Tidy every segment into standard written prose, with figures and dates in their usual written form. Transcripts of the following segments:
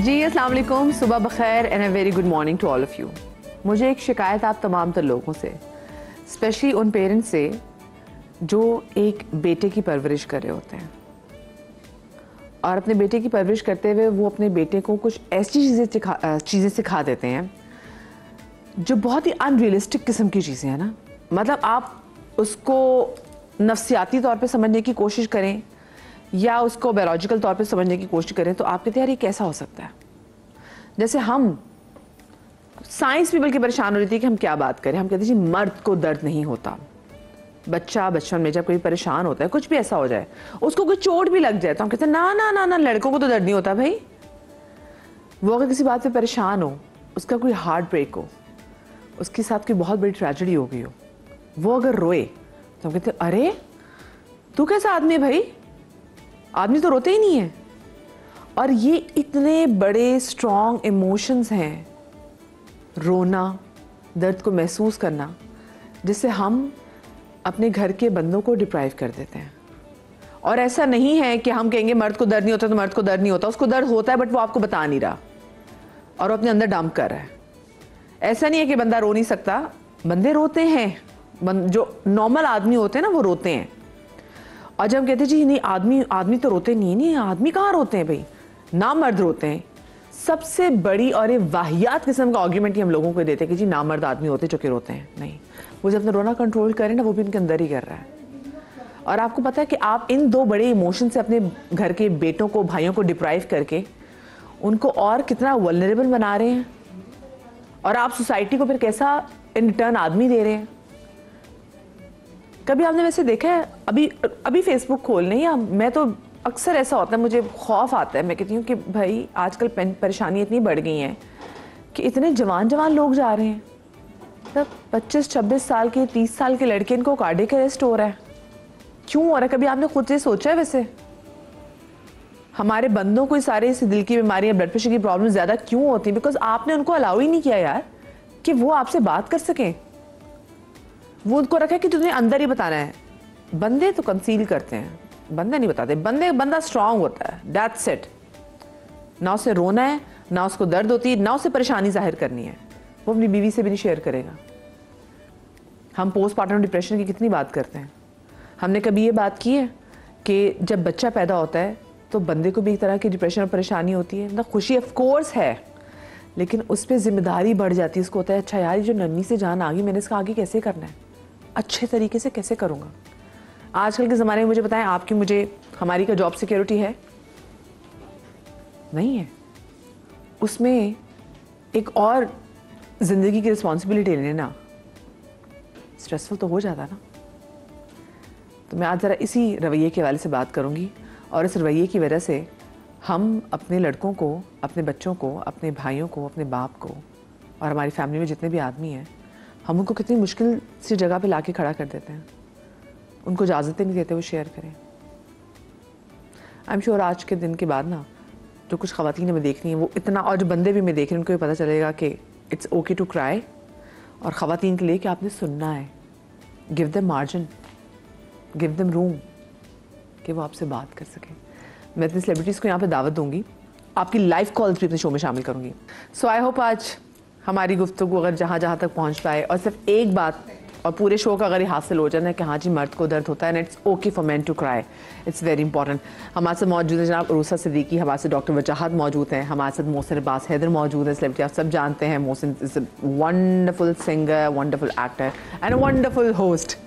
जी अस्सलाम वालेकुम, सुबह बखैर and a very good morning to all of you. मुझे एक शिकायत आप तमाम तर लोगों से, स्पेशली उन पेरेंट्स से जो एक बेटे की परवरिश कर रहे होते हैं और अपने बेटे की परवरिश करते हुए वो अपने बेटे को कुछ ऐसी चीज़ें सिखा देते हैं जो बहुत ही अनरियलिस्टिक किस्म की चीज़ें हैं ना। मतलब आप उसको नफ्सियाती तौर पे समझने की कोशिश करें या उसको बायोलॉजिकल तौर पे समझने की कोशिश करें तो आप कहते हैं यार ये कैसा हो सकता है। जैसे हम साइंस भी बल्कि परेशान हो रही थी कि हम क्या बात करें। हम कहते हैं जी मर्द को दर्द नहीं होता। बच्चा बचपन में जब कोई परेशान होता है, कुछ भी ऐसा हो जाए, उसको कोई चोट भी लग जाए तो हम कहते हैं ना ना ना ना लड़कों को तो दर्द नहीं होता भाई। वो अगर किसी बात पे परेशान हो, उसका कोई हार्ट ब्रेक हो, उसके साथ कोई बहुत बड़ी ट्रेजेडी हो गई हो, वो अगर रोए तो हम कहते हैं अरे तू कैसा आदमी है भाई, आदमी तो रोते ही नहीं है। और ये इतने बड़े स्ट्रॉन्ग इमोशंस हैं, रोना, दर्द को महसूस करना, जिससे हम अपने घर के बंदों को डिप्राइव कर देते हैं। और ऐसा नहीं है कि हम कहेंगे मर्द को दर्द नहीं होता तो मर्द को दर्द नहीं होता, उसको दर्द होता है बट वो आपको बता नहीं रहा और वो अपने अंदर डंप कर रहा है। ऐसा नहीं है कि बंदा रो नहीं सकता, बंदे रोते हैं, जो नॉर्मल आदमी होते हैं ना वो रोते हैं। और जब हम कहते हैं जी नहीं आदमी तो रोते नहीं, आदमी कहाँ रोते हैं भाई, ना मर्द रोते हैं। सबसे बड़ी और ये वाहियात किस्म का आर्ग्यूमेंट ही हम लोगों को देते हैं कि जी नामर्द आदमी होते जो कि रोते हैं। नहीं, वो जब अपना रोना कंट्रोल करें ना, वो भी उनके अंदर ही कर रहा है। और आपको पता है कि आप इन दो बड़े इमोशन से अपने घर के बेटों को, भाइयों को डिप्राइव करके उनको और कितना वल्नरेबल बना रहे हैं और आप सोसाइटी को फिर कैसा इन रिटर्न आदमी दे रहे हैं। कभी आपने वैसे देखा है, अभी फेसबुक खोलने या मैं तो अक्सर ऐसा होता है, मुझे खौफ आता है, मैं कहती हूँ कि भाई आजकल परेशानी इतनी बढ़ गई है कि इतने जवान लोग जा रहे हैं, तब 25-26 साल के, 30 साल के लड़के, इनको कार्डियक अरेस्ट हो रहा है। क्यों हो रहा है? कभी आपने खुद से सोचा है? वैसे हमारे बंदों को सारे इस दिल की बीमारी या ब्लड प्रेशर की प्रॉब्लम ज़्यादा क्यों होती है? बिकॉज आपने उनको अलाउ ही नहीं किया यार कि वो आपसे बात कर सकें। वो उनको रखा है कि तुझे अंदर ही बताना है। बंदे तो कंसील करते हैं, बंदे नहीं बताते। बंदा स्ट्रांग होता है, दैट्स इट। ना उसे रोना है, ना उसको दर्द होती है, ना उसे परेशानी जाहिर करनी है। वो अपनी बीवी से भी नहीं शेयर करेगा। हम पोस्टमार्टम डिप्रेशन की कितनी बात करते हैं। हमने कभी ये बात की है कि जब बच्चा पैदा होता है तो बंदे को भी एक तरह की डिप्रेशन और परेशानी होती है। मतलब खुशी ऑफ कोर्स है, लेकिन उस पर जिम्मेदारी बढ़ जाती है। उसको होता है अच्छा यार ये जो नन्ही से जान आ गई, मैंने इसका आगे कैसे करना है, अच्छे तरीके से कैसे करूँगा। आजकल के ज़माने में मुझे बताएं, आपकी मुझे हमारी का जॉब सिक्योरिटी है? नहीं है। उसमें एक और ज़िंदगी की रिस्पॉन्सिबिलिटी लेना स्ट्रेसफुल तो हो जाता ना। तो मैं आज ज़रा इसी रवैये के हवाले से बात करूँगी और इस रवैये की वजह से हम अपने लड़कों को, अपने बच्चों को, अपने भाइयों को, अपने बाप को और हमारी फैमिली में जितने भी आदमी हैं, हम उनको कितनी मुश्किल सी जगह पे लाके खड़ा कर देते हैं। उनको इजाज़तें नहीं देते वो शेयर करें। आई एम श्योर आज के दिन के बाद ना जो कुछ ख़वातीन हमें देखनी है वो इतना, और जो बंदे भी हमें देख रहे हैं उनको भी पता चलेगा कि इट्स ओके टू क्राई। और ख़वातीन के लिए कि आपने सुनना है, give them margin, give them room कि वो आपसे बात कर सकें। मैं अपनी सेलिब्रिटीज़ को यहाँ पे दावत दूँगी, आपकी लाइव कॉल्स भी अपने शो में शामिल करूँगी। सो आई होप आज हमारी गुफ्तगू अगर जहाँ जहाँ तक पहुँच पाए और सिर्फ एक बात और पूरे शो का अगर ये हासिल हो जाना है कि हाँ जी मर्द को दर्द होता है, and it's okay for man to cry, it's very important. हमारे साथ मौजूद है जनाब अरूसा सिद्दीकी, हमारे साथ डॉक्टर वजाहत मौजूद हैं, हमारे साथ मोहसिन अब्बास हैदर मौजूद है, सेलिब्रिटी आप सब जानते हैं। Mohsin is a wonderful singer, wonderful actor and a wonderful host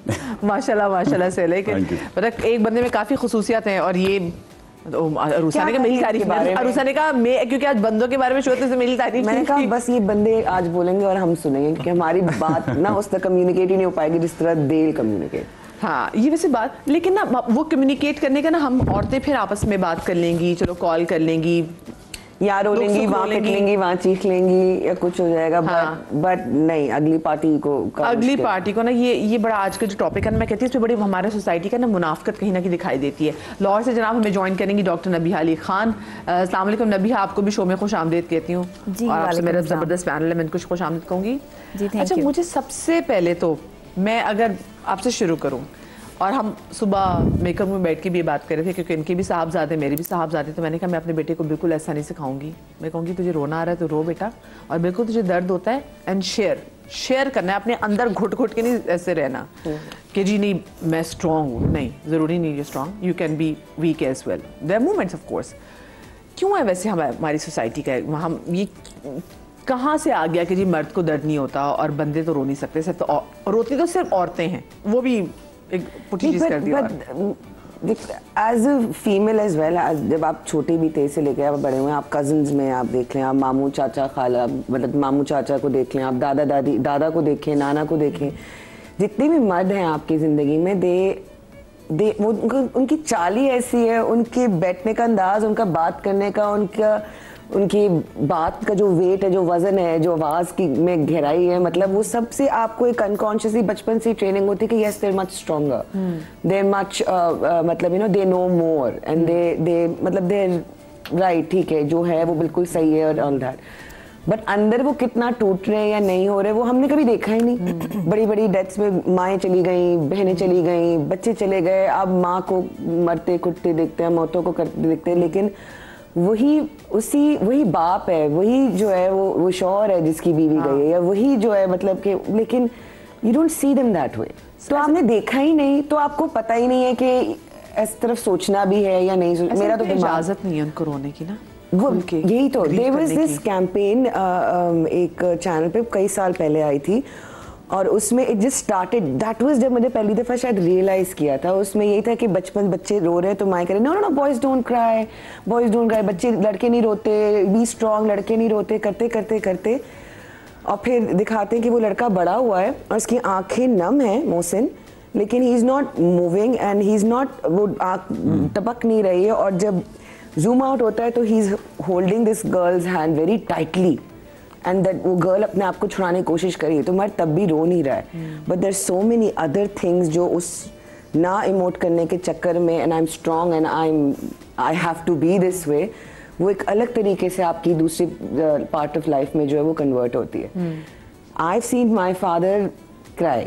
माशाल्लाह माशाल्लाह से। लेकिन मतलब एक बंदे में काफ़ी खसूसियात हैं और ये अरूसा ने कहा मेरी तारीफ, अरूसा ने कहा मैं, क्योंकि आज बंदों के बारे में शो से मेरी तारीफ, मैंने कहा बस ये बंदे आज बोलेंगे और हम सुनेंगे क्योंकि हमारी बात ना उस तक कम्युनिकेट ही नहीं हो पाएगी जिस तरह देल कम्युनिकेट। हाँ ये वैसे बात, लेकिन ना वो कम्युनिकेट करने का ना हम औरतें फिर आपस में बात कर लेंगी, चलो कॉल कर लेंगी, या रो लेंगी, वहाँ पिट लेंगी, वहाँ चीख लेंगी या कुछ हो जाएगा। हाँ। बट नहीं, अगली पार्टी को ना ये बड़ा आज का जो टॉपिक है ना, मैं कहती हूँ इसमें बड़ी हमारे सोसाइटी का ना मुनाफकत कहीं ना कहीं दिखाई देती है। लाहौर से जनाब हमें ज्वाइन करेंगी डॉक्टर नबीहा अली खान। अस्सलाम वालेकुम नबीहा, आपको भी शो में खुश आमदीद कहती हूँ और आपसे मेरा ज़बरदस्त पैनल है, मैं इनको खुश आमदीद कहूँगी। अच्छा मुझे सबसे पहले तो मैं अगर आपसे शुरू करूँ, और हम सुबह मेकअप में बैठ के भी ये बात कर रहे थे, क्योंकि इनके भी साहबजादे मेरे भी साहबजादे, तो मैंने कहा मैं अपने बेटे को बिल्कुल ऐसा नहीं सिखाऊंगी। मैं कहूँगी तुझे रोना आ रहा है तो रो बेटा, और बिल्कुल तुझे दर्द होता है एंड शेयर करना है, अपने अंदर घुट के नहीं ऐसे रहना कि जी नहीं मैं स्ट्रॉन्ग हूँ, नहीं, ज़रूरी नहीं है strong, you can be weak as well, there are moments of course. क्यों है वैसे हमारी सोसाइटी का हम ये कहाँ से आ गया कि जी मर्द को दर्द नहीं होता और बंदे तो रो नहीं सकते, सिर्फ तो रोती तो सिर्फ औरतें हैं, वो भी एक पुठी चीज़ कर दी। As a female as well, जब आप छोटे भी थे से लेकर आप बड़े हुए, आप कजन्स में आप देख लें, आप मामू चाचा खाला, मतलब मामू चाचा को देख लें, आप दादा दादी, दादा को देखें, नाना को देखें, जितने भी मर्द हैं आपकी ज़िंदगी में, वो उनकी चाल ही ऐसी है, उनके बैठने का अंदाज, उनका बात करने का, उनकी बात का जो वेट है, जो वजन है, जो आवाज़ की में गहराई है, मतलब वो सबसे आपको एक अनकॉन्शियसली बचपन से ट्रेनिंग होती है कि yes there much stronger, there much मतलब you know they know more and they मतलब देयर राइट, ठीक है जो है वो बिल्कुल सही है और ऑल दैट, बट अंदर वो कितना टूट रहे हैं या नहीं हो रहे वो हमने कभी देखा ही नहीं। बड़ी बड़ी डेथ्स में माएँ चली गई, बहनें चली गई, बच्चे चले गए, अब माँ को मरते कुटते देखते हैं, मौतों को करते देखते हैं, लेकिन वही बाप है, वही जो है वो शौहर है जिसकी बीवी गई है, या वही जो है मतलब कि, लेकिन you don't see them that way. तो आपने देखा ही नहीं, तो आपको पता ही नहीं है कि इस तरफ सोचना भी है या नहीं। मेरा तो इजाजत नहीं है उनको रोने की ना, यही तो देयर वाज दिस कैंपेन एक चैनल पे कई साल पहले आई थी, और उसमें it just started, that was जब मुझे पहली दफ़ा शायद रियलाइज़ किया था। उसमें यही था कि बच्चे रो रहे हैं तो माँ कह रहे no no no boys don't cry, बच्चे लड़के नहीं रोते, बी स्ट्रॉन्ग, लड़के नहीं रोते, करते और फिर दिखाते हैं कि वो लड़का बड़ा हुआ है और उसकी आंखें नम हैं, मोहसिन, लेकिन he is not moving and he is not, वो आँख टपक नहीं रही है, और जब जूम आउट होता है तो he is holding this girls hand very tightly, and that वो गर्ल अपने आप को छुड़ाने की कोशिश करी है, तो मर्द तब भी रो नहीं रहा है, but there so many other things जो उस ना इमोट करने के चक्कर में, and I am strong and I have to be this way, वो एक अलग तरीके से आपकी दूसरी पार्ट ऑफ लाइफ में जो है वो कन्वर्ट होती है। I have seen my father cry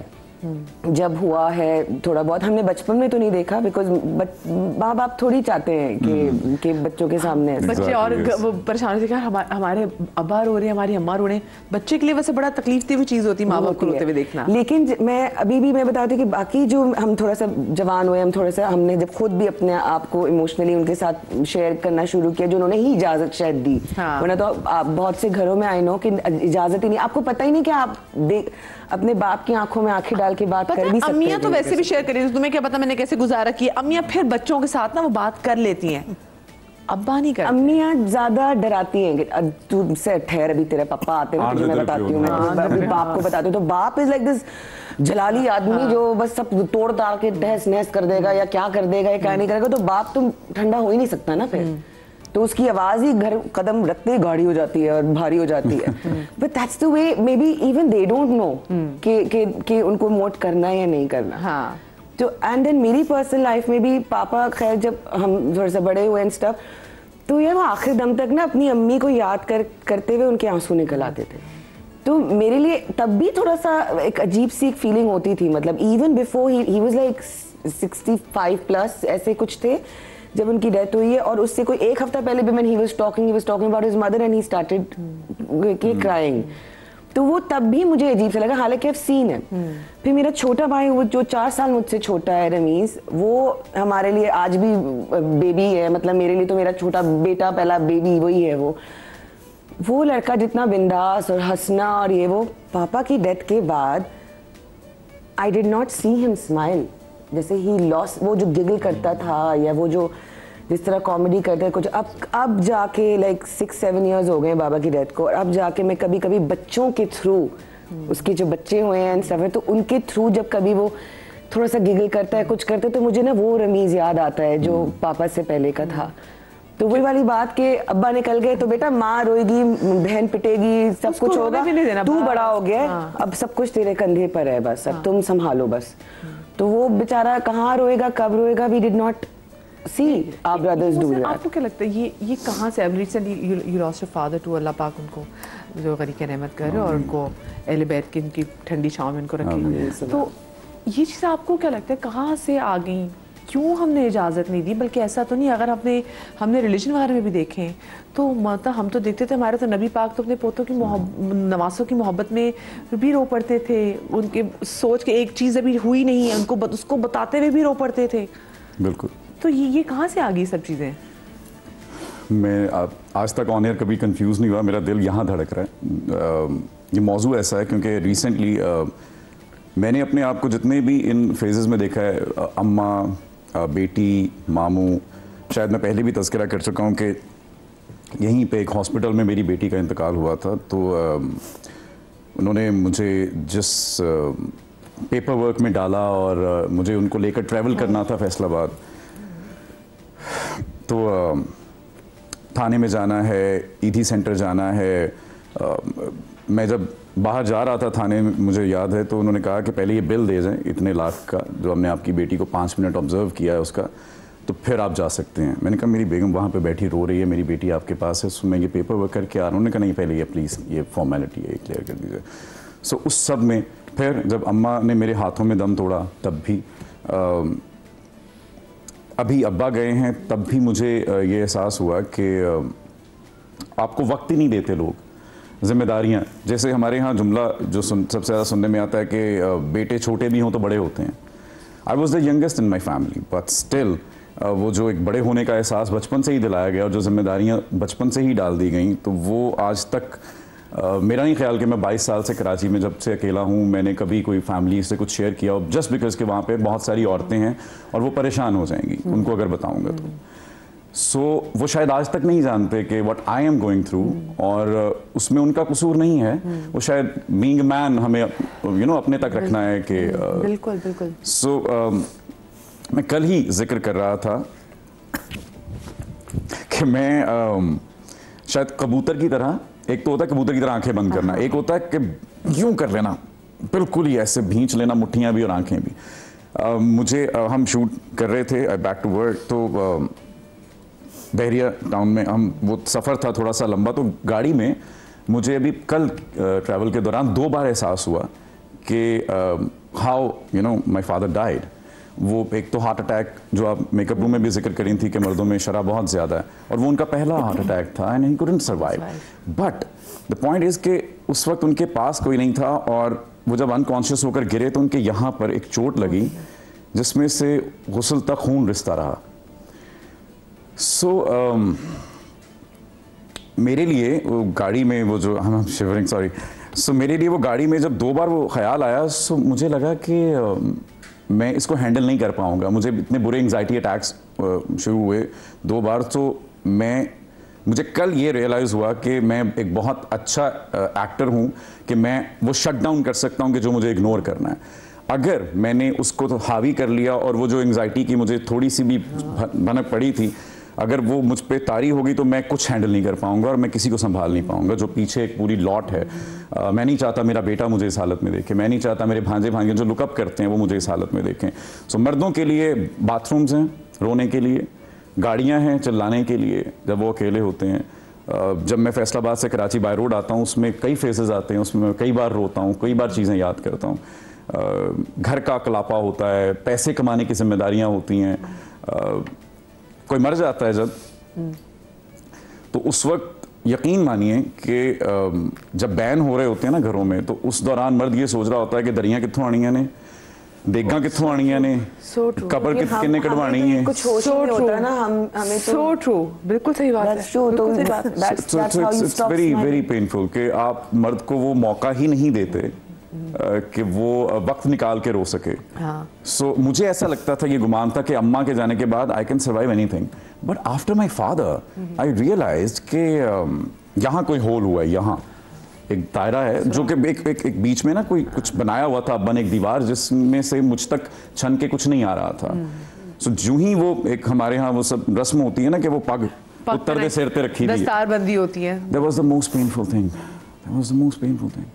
जब हुआ है थोड़ा बहुत, हमने बचपन में तो नहीं देखा, बिकॉज माँ बाप थोड़ी चाहते हैं कि बच्चों के सामने बच्चे और वो परेशान होते हैं, हमारे अब्बा रो रहे हैं, हमारी अम्मा रो रहे हैं, बच्चे के लिए वैसे बड़ा तकलीफ दी हुई चीज़ होती है माँ बाप को रोते हुए देखना। लेकिन मैं अभी भी मैं बताती हूँ कि बाकी जो हम थोड़ा सा जवान हुए, हम थोड़ा सा, हमने जब खुद भी अपने आप को इमोशनली उनके साथ शेयर करना शुरू किया, जो उन्होंने ही इजाज़त शायद दी, वरना तो आप बहुत से घरों में आई नो कि इजाज़त ही नहीं, आपको पता ही नहीं कि आप अपने बाप की आंखों में आंखें डाल के बात कर भी सकते हैं। अम्मियाँ तो वैसे भी शेयर करी, तुम्हें क्या पता मैंने कैसे गुजारा किया, अम्मियाँ फिर बच्चों के साथ ना वो बात कर लेती हैं, अब्बा नहीं करते। अम्मियाँ ज्यादा डराती हैं कि तू से ठहर, अभी तेरे पापा आते हैं, तुझे मैं बताती हूँ, मैं बाप को बताती हूँ, तो बाप इज लाइक दिस जलाली आदमी जो बस सब तोड़ ताड़ के तहस नहस कर देगा, या क्या कर देगा या क्या नहीं करेगा, तो बाप तुम ठंडा हो ही नहीं सकता ना फिर, तो उसकी आवाज ही घर कदम रखते ही गाढ़ी हो जाती है और भारी हो जाती है। But that's the way, may be even they don't know कि उनको मोट करना है या नहीं करना। हाँ। तो एंड देन मेरी पर्सनल लाइफ में भी पापा, खैर जब हम थोड़ा सा बड़े हुए एंड स्टफ, तो ये वो आखिर दम तक ना अपनी अम्मी को याद करते हुए उनके आंसू निकल आते थे, तो मेरे लिए तब भी थोड़ा सा एक अजीब सी एक फीलिंग होती थी, मतलब even before he was like 65 plus ऐसे कुछ थे जब उनकी डेथ हुई है, और उससे कोई एक हफ्ता पहले भी when he was talking about his mother and he started crying, तो वो तब भी मुझे अजीब सा लगा, हालांकि I've seen it। फिर मेरा छोटा भाई, वो जो 4 साल मुझसे छोटा है, रमीज, वो हमारे लिए आज भी बेबी है, मतलब मेरे लिए तो मेरा छोटा बेटा पहला बेबी वही है। वो लड़का जितना बिंदास और हंसना और ये वो, पापा की डेथ के बाद I did not see him smile, जैसे ही लॉस, वो जो गिगल करता था या वो जो जिस तरह कॉमेडी करते हैं कुछ, अब जाके लाइक 6-7 इयर्स हो गए बाबा की डेथ को, और अब जाके मैं कभी कभी बच्चों के थ्रू, उसके जो बच्चे हुए हैं सफर, तो उनके थ्रू जब कभी वो थोड़ा सा गिगल करता है, कुछ करते, तो मुझे ना वो रमीज याद आता है जो पापा से पहले का था। तो वही वाली बात के अब्बा निकल गए तो बेटा माँ रोएगी, बहन पिटेगी, सब कुछ होगा, तू बड़ा हो गया, अब सब कुछ तेरे कंधे पर है, बस अब तुम संभालो बस। तो वो बेचारा कहाँ रोएगा, कब रोएगा, we did not see our brothers do that. आपको क्या लगता है ये कहाँ से, अब recently you lost your father too, अल्लाह पाक उनको जो गरीक रहमत करे और उनको अहले बैत की उनकी ठंडी छांव में उनको रखे, तो ये चीज़ आपको क्या लगता है कहाँ से आ गई, क्यों हमने इजाज़त नहीं दी? बल्कि ऐसा तो नहीं, अगर हमने रिलीजन वगैरह में भी देखें तो मतलब हम तो देखते थे, हमारे तो नबी पाक तो अपने पोतों की नवासों की मोहब्बत में भी रो पड़ते थे, उनके सोच के एक चीज़ अभी हुई नहीं है उनको उसको बताते हुए भी रो पड़ते थे। बिल्कुल। तो ये कहाँ से आ गई सब चीज़ें? मैं आज तक ऑन एयर कभी कंफ्यूज नहीं हुआ, मेरा दिल यहाँ धड़क रहा है। ये मौजू ऐसा है क्योंकि रिसेंटली मैंने अपने आप को जितने भी इन फेजेस में देखा है, अम्मा, बेटी, मामू, शायद मैं पहले भी तज़किरा कर चुका हूँ कि यहीं पे एक हॉस्पिटल में मेरी बेटी का इंतकाल हुआ था, तो उन्होंने मुझे जिस पेपर वर्क में डाला और मुझे उनको लेकर ट्रैवल करना था फैसलाबाद, तो थाने में जाना है, ईदी सेंटर जाना है। मैं जब बाहर जा रहा था थाने में, मुझे याद है, तो उन्होंने कहा कि पहले ये बिल दे जाएं इतने लाख का, जो हमने आपकी बेटी को 5 मिनट ऑब्जर्व किया है उसका, तो फिर आप जा सकते हैं। मैंने कहा मेरी बेगम वहाँ पे बैठी रो रही है, मेरी बेटी आपके पास है, सो मैं ये पेपर वर्क करके आ रहा हूँ। उन्होंने कहा नहीं, पहले ये प्लीज़ ये फॉर्मेलिटी है, क्लियर कर दीजिए। सो उस सब में फिर जब अम्मा ने मेरे हाथों में दम तोड़ा, तब भी अभी अब्बा गए हैं, तब भी मुझे ये एहसास हुआ कि आपको वक्त ही नहीं देते लोग, जिम्मेदारियाँ। जैसे हमारे यहाँ जुमला जो सबसे ज़्यादा सुनने में आता है कि बेटे छोटे भी हों तो बड़े होते हैं। I was the youngest in my family, but still वो जो एक बड़े होने का एहसास बचपन से ही दिलाया गया और जो जिम्मेदारियाँ बचपन से ही डाल दी गई, तो वो आज तक मेरा नहीं ख्याल कि मैं 22 साल से कराची में जब से अकेला हूँ मैंने कभी कोई फैमिली से कुछ शेयर किया, जस्ट बिकॉज कि वहाँ पे बहुत सारी औरतें हैं और वो परेशान हो जाएंगी उनको अगर बताऊँगा तो। सो वो शायद आज तक नहीं जानते कि what I am going through, और उसमें उनका कसूर नहीं है। वो शायद बीइंग अ मैन हमें अपने तक रखना है कि बिल्कुल बिल्कुल। सो मैं कल ही जिक्र कर रहा था कि मैं शायद कबूतर की तरह, एक तो होता है कबूतर की तरह आंखें बंद करना, एक होता है कि यूं कर लेना, बिल्कुल ही ऐसे भींच लेना, मुट्ठियां भी और आंखें भी। हम शूट कर रहे थे बैक टू वर्क, तो बहरिया टाउन में वो सफ़र था थोड़ा सा लंबा, तो गाड़ी में मुझे अभी कल ट्रैवल के दौरान 2 बार एहसास हुआ कि हाउ माई फादर डाइड। वो एक तो हार्ट अटैक, जो आप मेकअप रूम में भी जिक्र करी थी कि मर्दों में शरह बहुत ज़्यादा है, और वो उनका पहला हार्ट अटैक था and he couldn't survive. But the point is कि उस वक्त उनके पास कोई नहीं था, और वो जब अनकॉन्शियस होकर गिरे तो उनके यहाँ पर एक चोट लगी जिसमें से गुस्ल तक खून रिश्ता रहा। सो मेरे लिए वो गाड़ी में वो जो हम शिवरिंग सॉरी सो मेरे लिए वो गाड़ी में जब 2 बार वो ख्याल आया, सो मुझे लगा कि मैं इसको हैंडल नहीं कर पाऊंगा। मुझे इतने बुरे एंग्जाइटी अटैक्स शुरू हुए 2 बार, तो मुझे कल ये रियलाइज़ हुआ कि मैं एक बहुत अच्छा एक्टर हूँ कि मैं वो शट डाउन कर सकता हूँ कि जो मुझे इग्नोर करना है। अगर मैंने उसको तो हावी कर लिया और वो जो एंग्जाइटी की मुझे थोड़ी सी भी भनक पड़ी थी, अगर वो मुझ पे तारी होगी तो मैं कुछ हैंडल नहीं कर पाऊंगा और मैं किसी को संभाल नहीं पाऊंगा। जो पीछे एक पूरी लॉट है, मैं नहीं चाहता मेरा बेटा मुझे इस हालत में देखे, मैं नहीं चाहता मेरे भांजे भांजे जो लुकअप करते हैं वो मुझे इस हालत में देखें। सो मर्दों के लिए बाथरूम्स हैं रोने के लिए, गाड़ियाँ हैं चिल्लाने के लिए जब वो अकेले होते हैं। जब मैं फैसलाबाद से कराची बाय रोड आता हूँ, उसमें कई फेजेस आते हैं, उसमें मैं कई बार रोता हूँ, कई बार चीज़ें याद करता हूँ। घर का कलापा होता है, पैसे कमाने की जिम्मेदारियाँ होती हैं, कोई मर जाता है जब, तो उस वक्त यकीन मानिए कि जब बैन हो रहे होते हैं ना घरों में, तो उस दौरान मर्द ये सोच रहा होता है कि दरियाँ कित्थों आनियाँ ने, देगा कित्थों आनियाँ ने, कबर कितने कटवानी है। कुछ होश नहीं होता ना, हमें तो so true, बिल्कुल सही बात है। तो इट्स वेरी वेरी पेनफुल कि आप मर्द को वो मौका ही नहीं देते कि वो वक्त निकाल के रो सके। सो मुझे ऐसा लगता था, ये गुमान था कि अम्मा के जाने के बाद I can survive anything, but after my father I realised कि यहाँ कोई होल हुआ है, यहाँ एक दायरा है जो कि एक बीच में ना कोई कुछ बनाया हुआ था, बन एक दीवार जिसमें से मुझ तक छन के कुछ नहीं आ रहा था। सो जो ही वो एक हमारे यहाँ वो सब रस्म होती है ना कि वो पग उत्तर दे सिर पे रखी थी, दस्तारबंदी होती है। That was the most painful thing. That was the most painful thing.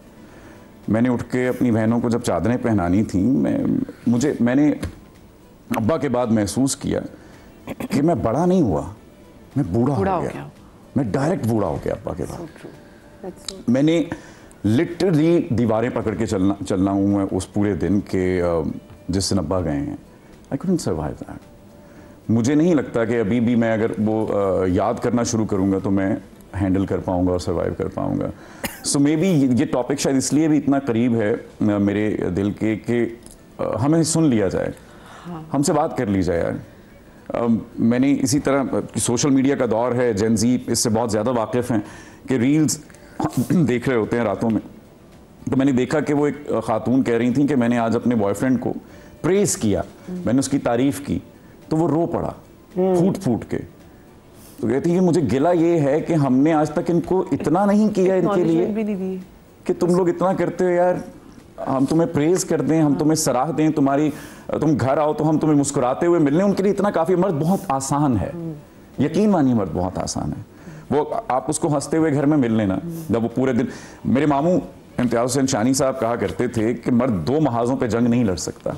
मैंने उठ के अपनी बहनों को जब चादरें पहनानी थी, मैंने अब्बा के बाद महसूस किया कि मैं बड़ा नहीं हुआ, मैं बूढ़ा हो गया। मैं डायरेक्ट बूढ़ा हो गया अब्बा के बाद। मैंने लिटरली दीवारें पकड़ के चलना हूँ मैं उस पूरे दिन के जिससे नब्बा गए हैं, आई कुडंट सर्वाइव दैट। मुझे नहीं लगता कि अभी भी मैं अगर वो याद करना शुरू करूँगा तो मैं हैंडल कर पाऊँगा और सर्वाइव कर पाऊँगा। सो मे बी ये टॉपिक शायद इसलिए भी इतना करीब है मेरे दिल के कि हमें सुन लिया जाए, हमसे बात कर ली जाए यार। मैंने इसी तरह सोशल मीडिया का दौर है, जेन ज़ी इससे बहुत ज़्यादा वाकिफ़ हैं कि रील्स देख रहे होते हैं रातों में। तो मैंने देखा कि वो एक खातून कह रही थी कि मैंने आज अपने बॉयफ्रेंड को प्रेज़ किया, मैंने उसकी तारीफ़ की, तो वो रो पड़ा फूट फूट के। तो कहती है मुझे गिला ये है कि हमने आज तक इनको इतना नहीं किया इनके लिए कि तुम लोग इतना करते हो यार, हम तुम्हें प्रेज़ कर दें, हम तुम्हें सराह दें, तुम घर आओ तो हम तुम्हें मुस्कुराते हुए मिलने, उनके लिए इतना काफ़ी। मर्द बहुत आसान है, यकीन मानिए मर्द बहुत आसान है। वो आप उसको हंसते हुए घर में मिल लेना, जब वो पूरे दिन। मेरे मामू इम्तियाज़ हुसैन शानी साहब कहा करते थे कि मर्द 2 महाजों पे जंग नहीं लड़ सकता।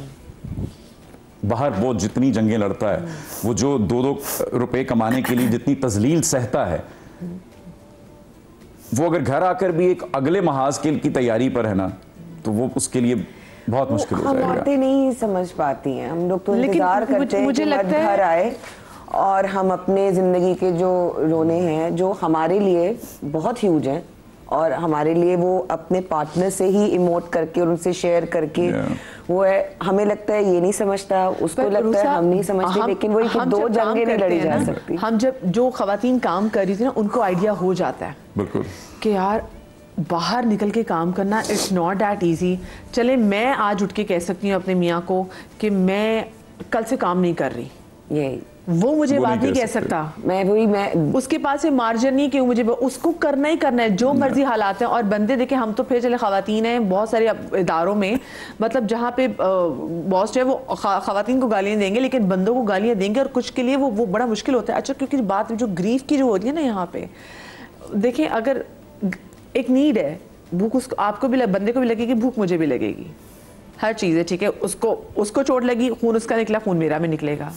बाहर वो जितनी जंगें लड़ता है, वो जो 2-2 रुपए कमाने के लिए जितनी तजलील सहता है, वो अगर घर आकर भी एक अगले महाज की तैयारी पर है ना, तो वो उसके लिए बहुत मुश्किल हो जाएगा। हम औरतें नहीं समझ पाती हैं, हम लोग तो इंतजार करते हैं कि मर्द घर आए और हम अपने ज़िंदगी के जो रोने हैं, जो हमारे लिए बहुत ह्यूज हैं, और हमारे लिए वो अपने पार्टनर से ही इमोट करके और उनसे शेयर करके वो है। हमें लगता है ये नहीं समझता, उसको लगता है हम नहीं समझते, लेकिन वही कि 2 जंगें नहीं लड़ी जा सकती। हम जब जो खवातीन काम कर रही थी ना, उनको आइडिया हो जाता है बिल्कुल कि यार बाहर निकल के काम करना इट्स नॉट दैट ईजी। चले मैं आज उठ के कह सकती हूँ अपने मियाँ को कि मैं कल से काम नहीं कर रही, यही वो मुझे बात नहीं कह सकता। मैं उसके पास ये मार्जिन नहीं कि मुझे उसको करना ही करना है, जो मर्जी हालात हैं। और बंदे देखे, हम तो फिर चले खवातीन हैं बहुत सारे इदारों में, मतलब जहाँ पे बॉस जो है वो खवातीन को गालियाँ देंगे, लेकिन बंदों को गालियाँ देंगे, और कुछ के लिए वो बड़ा मुश्किल होता है। अच्छा, क्योंकि बात जो ग्रीफ की जो होती है ना, यहाँ पे देखें, अगर एक नीड है, भूख उसको आपको भी बंदे को भी लगेगी, भूख मुझे भी लगेगी, हर चीज़ है, ठीक है। उसको चोट लगी, खून उसका निकला, खून मेरा भी निकलेगा।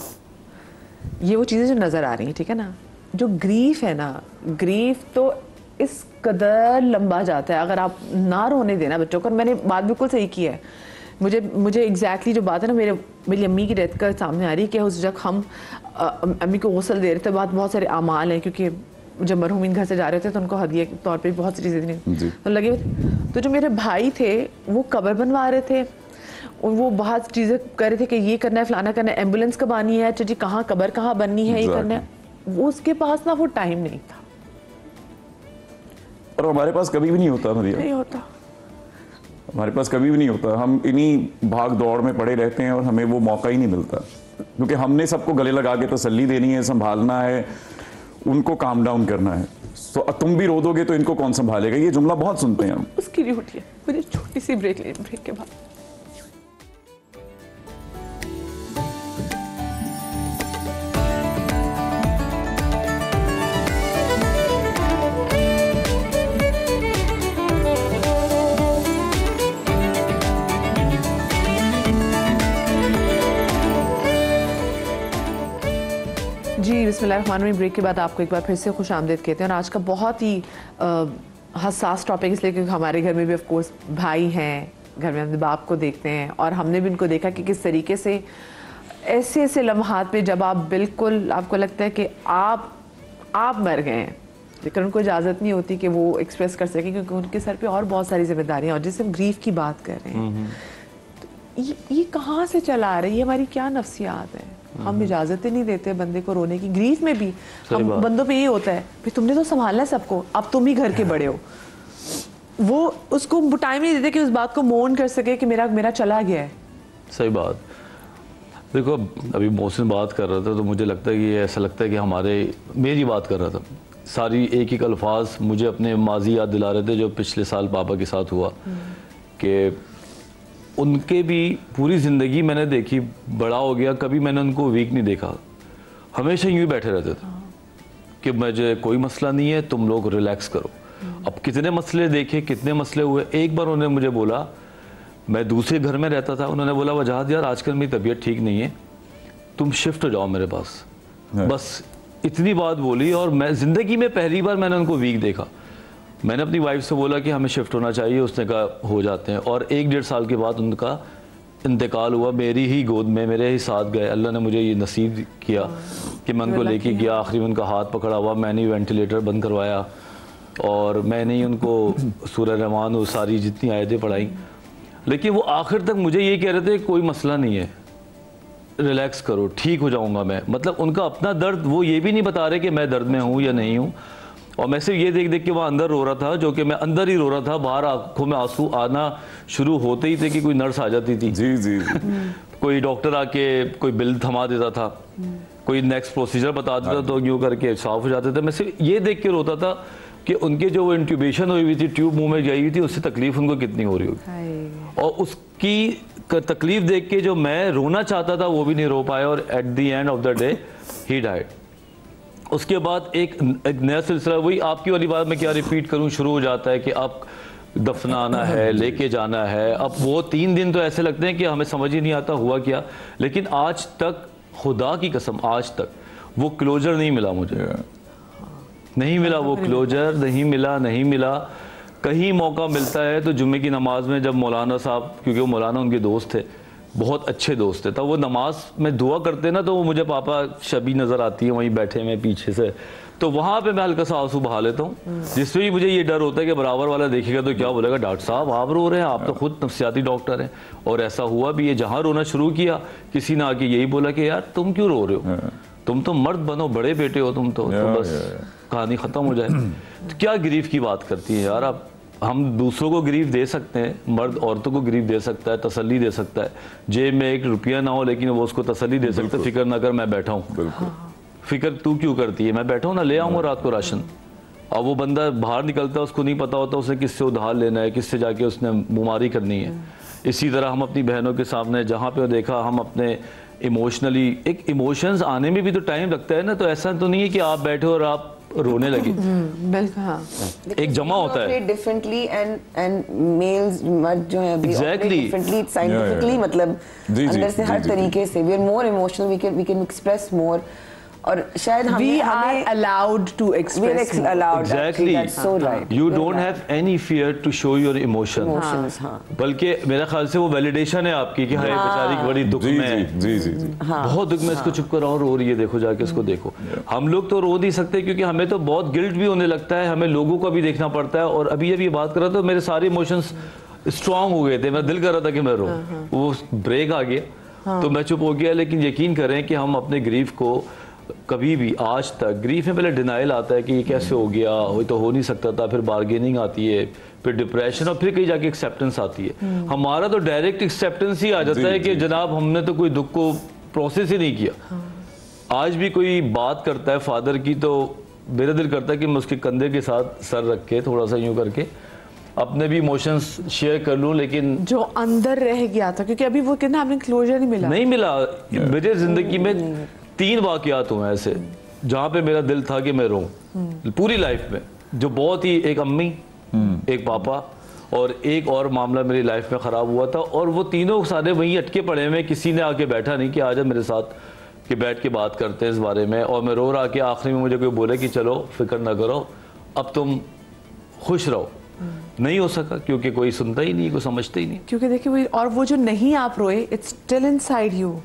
ये वो चीज़ें जो नज़र आ रही हैं, ठीक है ना। जो ग्रीफ है ना, ग्रीफ तो इस कदर लंबा जाता है, अगर आप ना रोने देना बच्चों को। मैंने बात बिल्कुल सही की है। मुझे एग्जैक्टली जो बात है ना, मेरी अम्मी की डेथ का सामने आ रही है कि उस जब हम अम्मी को गौसल दे रहे थे, बहुत सारे अमाल हैं, क्योंकि जब मरहूमिन घर से जा रहे थे तो उनको हदिया के तौर पे बहुत सी चीज़ें थी तो लगे हुए। तो जो मेरे भाई थे वो कब्र बनवा रहे थे, और वो बहुत चीज़ें कर रहे थे कि ये करना है, फलाना करना है, एम्बुलेंस कब आनी है, अच्छा जी कहाँ कब्र कहाँ बननी है, ये करना है। वो उसके पास ना वो टाइम नहीं था, और हमारे पास कभी भी नहीं होता। नहीं होता, हमारे पास कभी भी नहीं होता। हम इन्हीं भाग दौड़ में पड़े रहते हैं और हमें वो मौका ही नहीं मिलता, क्योंकि हमने सबको गले लगा के तसल्ली देनी है, संभालना है, उनको काम डाउन करना है। तो तुम भी रो दोगे तो इनको कौन संभालेगा, ये जुमला बहुत सुनते हैं हम। उसकी ड्यूटी है। मुझे छोटी सी ब्रेक के बाद जी बिस्मिल्लाहिर्रहमानिर्रहीम। ब्रेक के बाद आपको एक बार फिर से खुश आमदीद कहते हैं। और आज का बहुत ही हसास टॉपिक इसलिए क्योंकि हमारे घर में भी ऑफ कोर्स भाई हैं, घर में अपने बाप को देखते हैं, और हमने भी उनको देखा कि किस तरीके से ऐसे ऐसे लम्हात पे जब आप बिल्कुल आपको लगता है कि आप मर गए हैं, लेकिन उनको इजाज़त नहीं होती कि वो एक्सप्रेस कर सके, क्योंकि उनके सर पे और बहुत सारी जिम्मेदारियाँ। और जिससे हम ग्रीफ की बात कर रहे हैं, तो ये कहाँ से चला आ रही है, हमारी क्या नफ्सियात है। हम इजाज़त ही नहीं देते बंदे को रोने की। ग्रीफ में भी हम बंदों पे ये होता है कि तुमने तो संभालना है सबको, अब तुम ही घर के बड़े हो। वो उसको टाइम नहीं देते कि उस बात को मोन कर सके कि मेरा चला गया है। सही बात। देखो अभी मोहसिन बात कर रहा था तो मुझे लगता है कि ऐसा लगता है कि मेरी बात कर रहा था, सारी एक एक अल्फाज मुझे अपने माजी याद दिला रहे थे जो पिछले साल पापा के साथ हुआ। कि उनके भी पूरी ज़िंदगी मैंने देखी, बड़ा हो गया, कभी मैंने उनको वीक नहीं देखा, हमेशा यूँ ही बैठे रहते थे कि मुझे कोई मसला नहीं है, तुम लोग रिलैक्स करो। अब कितने मसले देखे, कितने मसले हुए। एक बार उन्होंने मुझे बोला, मैं दूसरे घर में रहता था, उन्होंने बोला वजाहत यार आजकल मेरी तबीयत ठीक नहीं है, तुम शिफ्ट हो जाओ मेरे पास। बस इतनी बात बोली, और मैं ज़िंदगी में पहली बार मैंने उनको वीक देखा। मैंने अपनी वाइफ से बोला कि हमें शिफ्ट होना चाहिए, उसने कहा हो जाते हैं। और 1-1.5 साल के बाद उनका इंतकाल हुआ मेरी ही गोद में, मेरे ही साथ गए। अल्लाह ने मुझे ये नसीब किया कि मैं उनको लेके गया, आखिरी में उनका हाथ पकड़ा हुआ, मैंने ही वेंटिलेटर बंद करवाया और मैंने ही उनको सूरह रहमान और सारी जितनी आयतें पढ़ाई। लेकिन वो आखिर तक मुझे ये कह रहे थे कोई मसला नहीं है, रिलैक्स करो, ठीक हो जाऊंगा मैं। मतलब उनका अपना दर्द, वो ये भी नहीं बता रहे कि मैं दर्द में हूँ या नहीं हूँ। और मैं सिर्फ ये देख देख के वहाँ अंदर रो रहा था, जो कि मैं अंदर ही रो रहा था। बाहर आंखों में आंसू आना शुरू होते ही थे कि कोई नर्स आ जाती थी, जी जी कोई डॉक्टर आके कोई बिल थमा देता था, कोई नेक्स्ट प्रोसीजर बता देता तो यूँ करके साफ हो जाते थे। मैं सिर्फ ये देख के रोता था कि उनके जो वो इंट्यूबेशन हुई हुई थी, ट्यूब मुंह में गई हुई थी, उससे तकलीफ उनको कितनी हो रही होगी। और उसकी तकलीफ देख के जो मैं रोना चाहता था वो भी नहीं रो पाया, और at the end of the day he died. उसके बाद एक नया सिलसिला, वही आपकी वाली बात मैं क्या रिपीट करूं, शुरू हो जाता है कि अब दफनाना है, लेके जाना है। अब वो 3 दिन तो ऐसे लगते हैं कि हमें समझ ही नहीं आता हुआ क्या। लेकिन आज तक, खुदा की कसम, आज तक वो क्लोजर नहीं मिला मुझे, नहीं मिला वो क्लोजर, नहीं मिला। कहीं मौका मिलता है तो जुम्मे की नमाज में जब मौलाना साहब, क्योंकि वो मौलाना उनके दोस्त थे, बहुत अच्छे दोस्त थे, तब वो नमाज में दुआ करते ना तो वो मुझे पापा शबी नज़र आती है वहीं बैठे में पीछे से, तो वहाँ पे मैं हल्का सा आंसू बहा लेता हूँ। जिससे भी मुझे ये डर होता है कि बराबर वाला देखेगा तो क्या बोलेगा, डॉक्टर साहब आप रो रहे हैं, आप तो खुद नफ्सियाती डॉक्टर हैं। और ऐसा हुआ भी है, जहाँ रोना शुरू किया किसी ने आके यही बोला कि यार तुम क्यों रो रहे हो, तुम तो मर्द बनो, बड़े बेटे हो तुम तो बस कहानी ख़त्म हो जाए। तो क्या ग्रीफ की बात करती है यार आप। हम दूसरों को ग्रीफ दे सकते हैं, मर्द औरतों को ग्रीफ दे सकता है, तसल्ली दे सकता है। जेब में 1 रुपया ना हो लेकिन वो उसको तसल्ली दे सकता है, फिक्र ना कर मैं बैठा हूँ। फिक्र तू क्यों करती है, मैं बैठा हूँ ना, ले आऊँगा रात को राशन। अब वो बंदा बाहर निकलता है, उसको नहीं पता होता उसे किससे उधार लेना है, किससे जाके उसने बीमारी करनी है। इसी तरह हम अपनी बहनों के सामने जहाँ पे देखा, हम अपने इमोशनली, एक इमोशंस आने में भी तो टाइम लगता है ना। तो ऐसा तो नहीं है कि आप बैठे और आप रोने लगे, बिल्कुल हाँ। एक जमा होता है डिफरेंटली एंड मेल्स मर्द जो है एग्जैक्टली डिफरेंटली साइंटिफिकली, मतलब अंदर से हर तरीके से we are more emotional, we can express more. और शायद we are allowed to express we are allowed, exactly, that's so right, you don't have any fear to show your emotions, बल्कि मेरा ख्याल से वो वैलिडेशन है आपकी कि हाय बेचारी की बड़ी दुख में है, जी बहुत दुख में, इसको चुप करो, रो रही है, देखो जाके इसको देखो। हम लोग तो रो नहीं सकते क्योंकि हमें तो बहुत गिल्ट भी होने लगता है, हमें लोगों को भी देखना पड़ता है। और अभी जब ये बात कर रहा था तो मेरे सारे इमोशंस स्ट्रांग हो गए थे, मेरा दिल कर रहा था कि मैं रो, वो ब्रेक आ गया तो मैं चुप हो गया। लेकिन यकीन करें कि हम अपने ग्रीफ को कभी भी आज तक, ग्रीफ में पहले डिनाइल आता है कि ये कैसे हो गया, वो तो हो नहीं सकता था, फिर बार्गेनिंग आती है, फिर डिप्रेशन, और फिर कहीं जाके एक्सेप्टेंस आती है। हमारा तो डायरेक्ट एक्सेप्टेंस ही आ जाता है कि जनाब हमने तो कोई दुख को प्रोसेस ही नहीं किया। आज भी कोई बात करता है फादर की तो मेरा दिल करता है कि मैं उसके कंधे के साथ सर रख के थोड़ा सा यूं करके अपने भी इमोशंस शेयर कर लूं, लेकिन जो अंदर रह गया था, क्योंकि अभी वो कहना आपने क्लोजर नहीं मिला। मेरे जिंदगी में 3 वाकयात हुए ऐसे जहाँ पे मेरा दिल था कि मैं रोऊं पूरी लाइफ में, जो बहुत ही, एक अम्मी, एक पापा और एक और मामला मेरी लाइफ में ख़राब हुआ था। और वो तीनों सारे वहीं अटके पड़े हुए, किसी ने आके बैठा नहीं कि आ जा मेरे साथ कि बैठ के बात करते हैं इस बारे में। और मैं रो रहा के आखिरी में मुझे कोई बोले कि चलो फिक्र ना करो, अब तुम खुश रहो। नहीं हो सका क्योंकि कोई सुनता ही नहीं, कोई समझता ही नहीं। क्योंकि देखिए और वो जो नहीं आप रोए, इट्स स्टिल इनसाइड यू।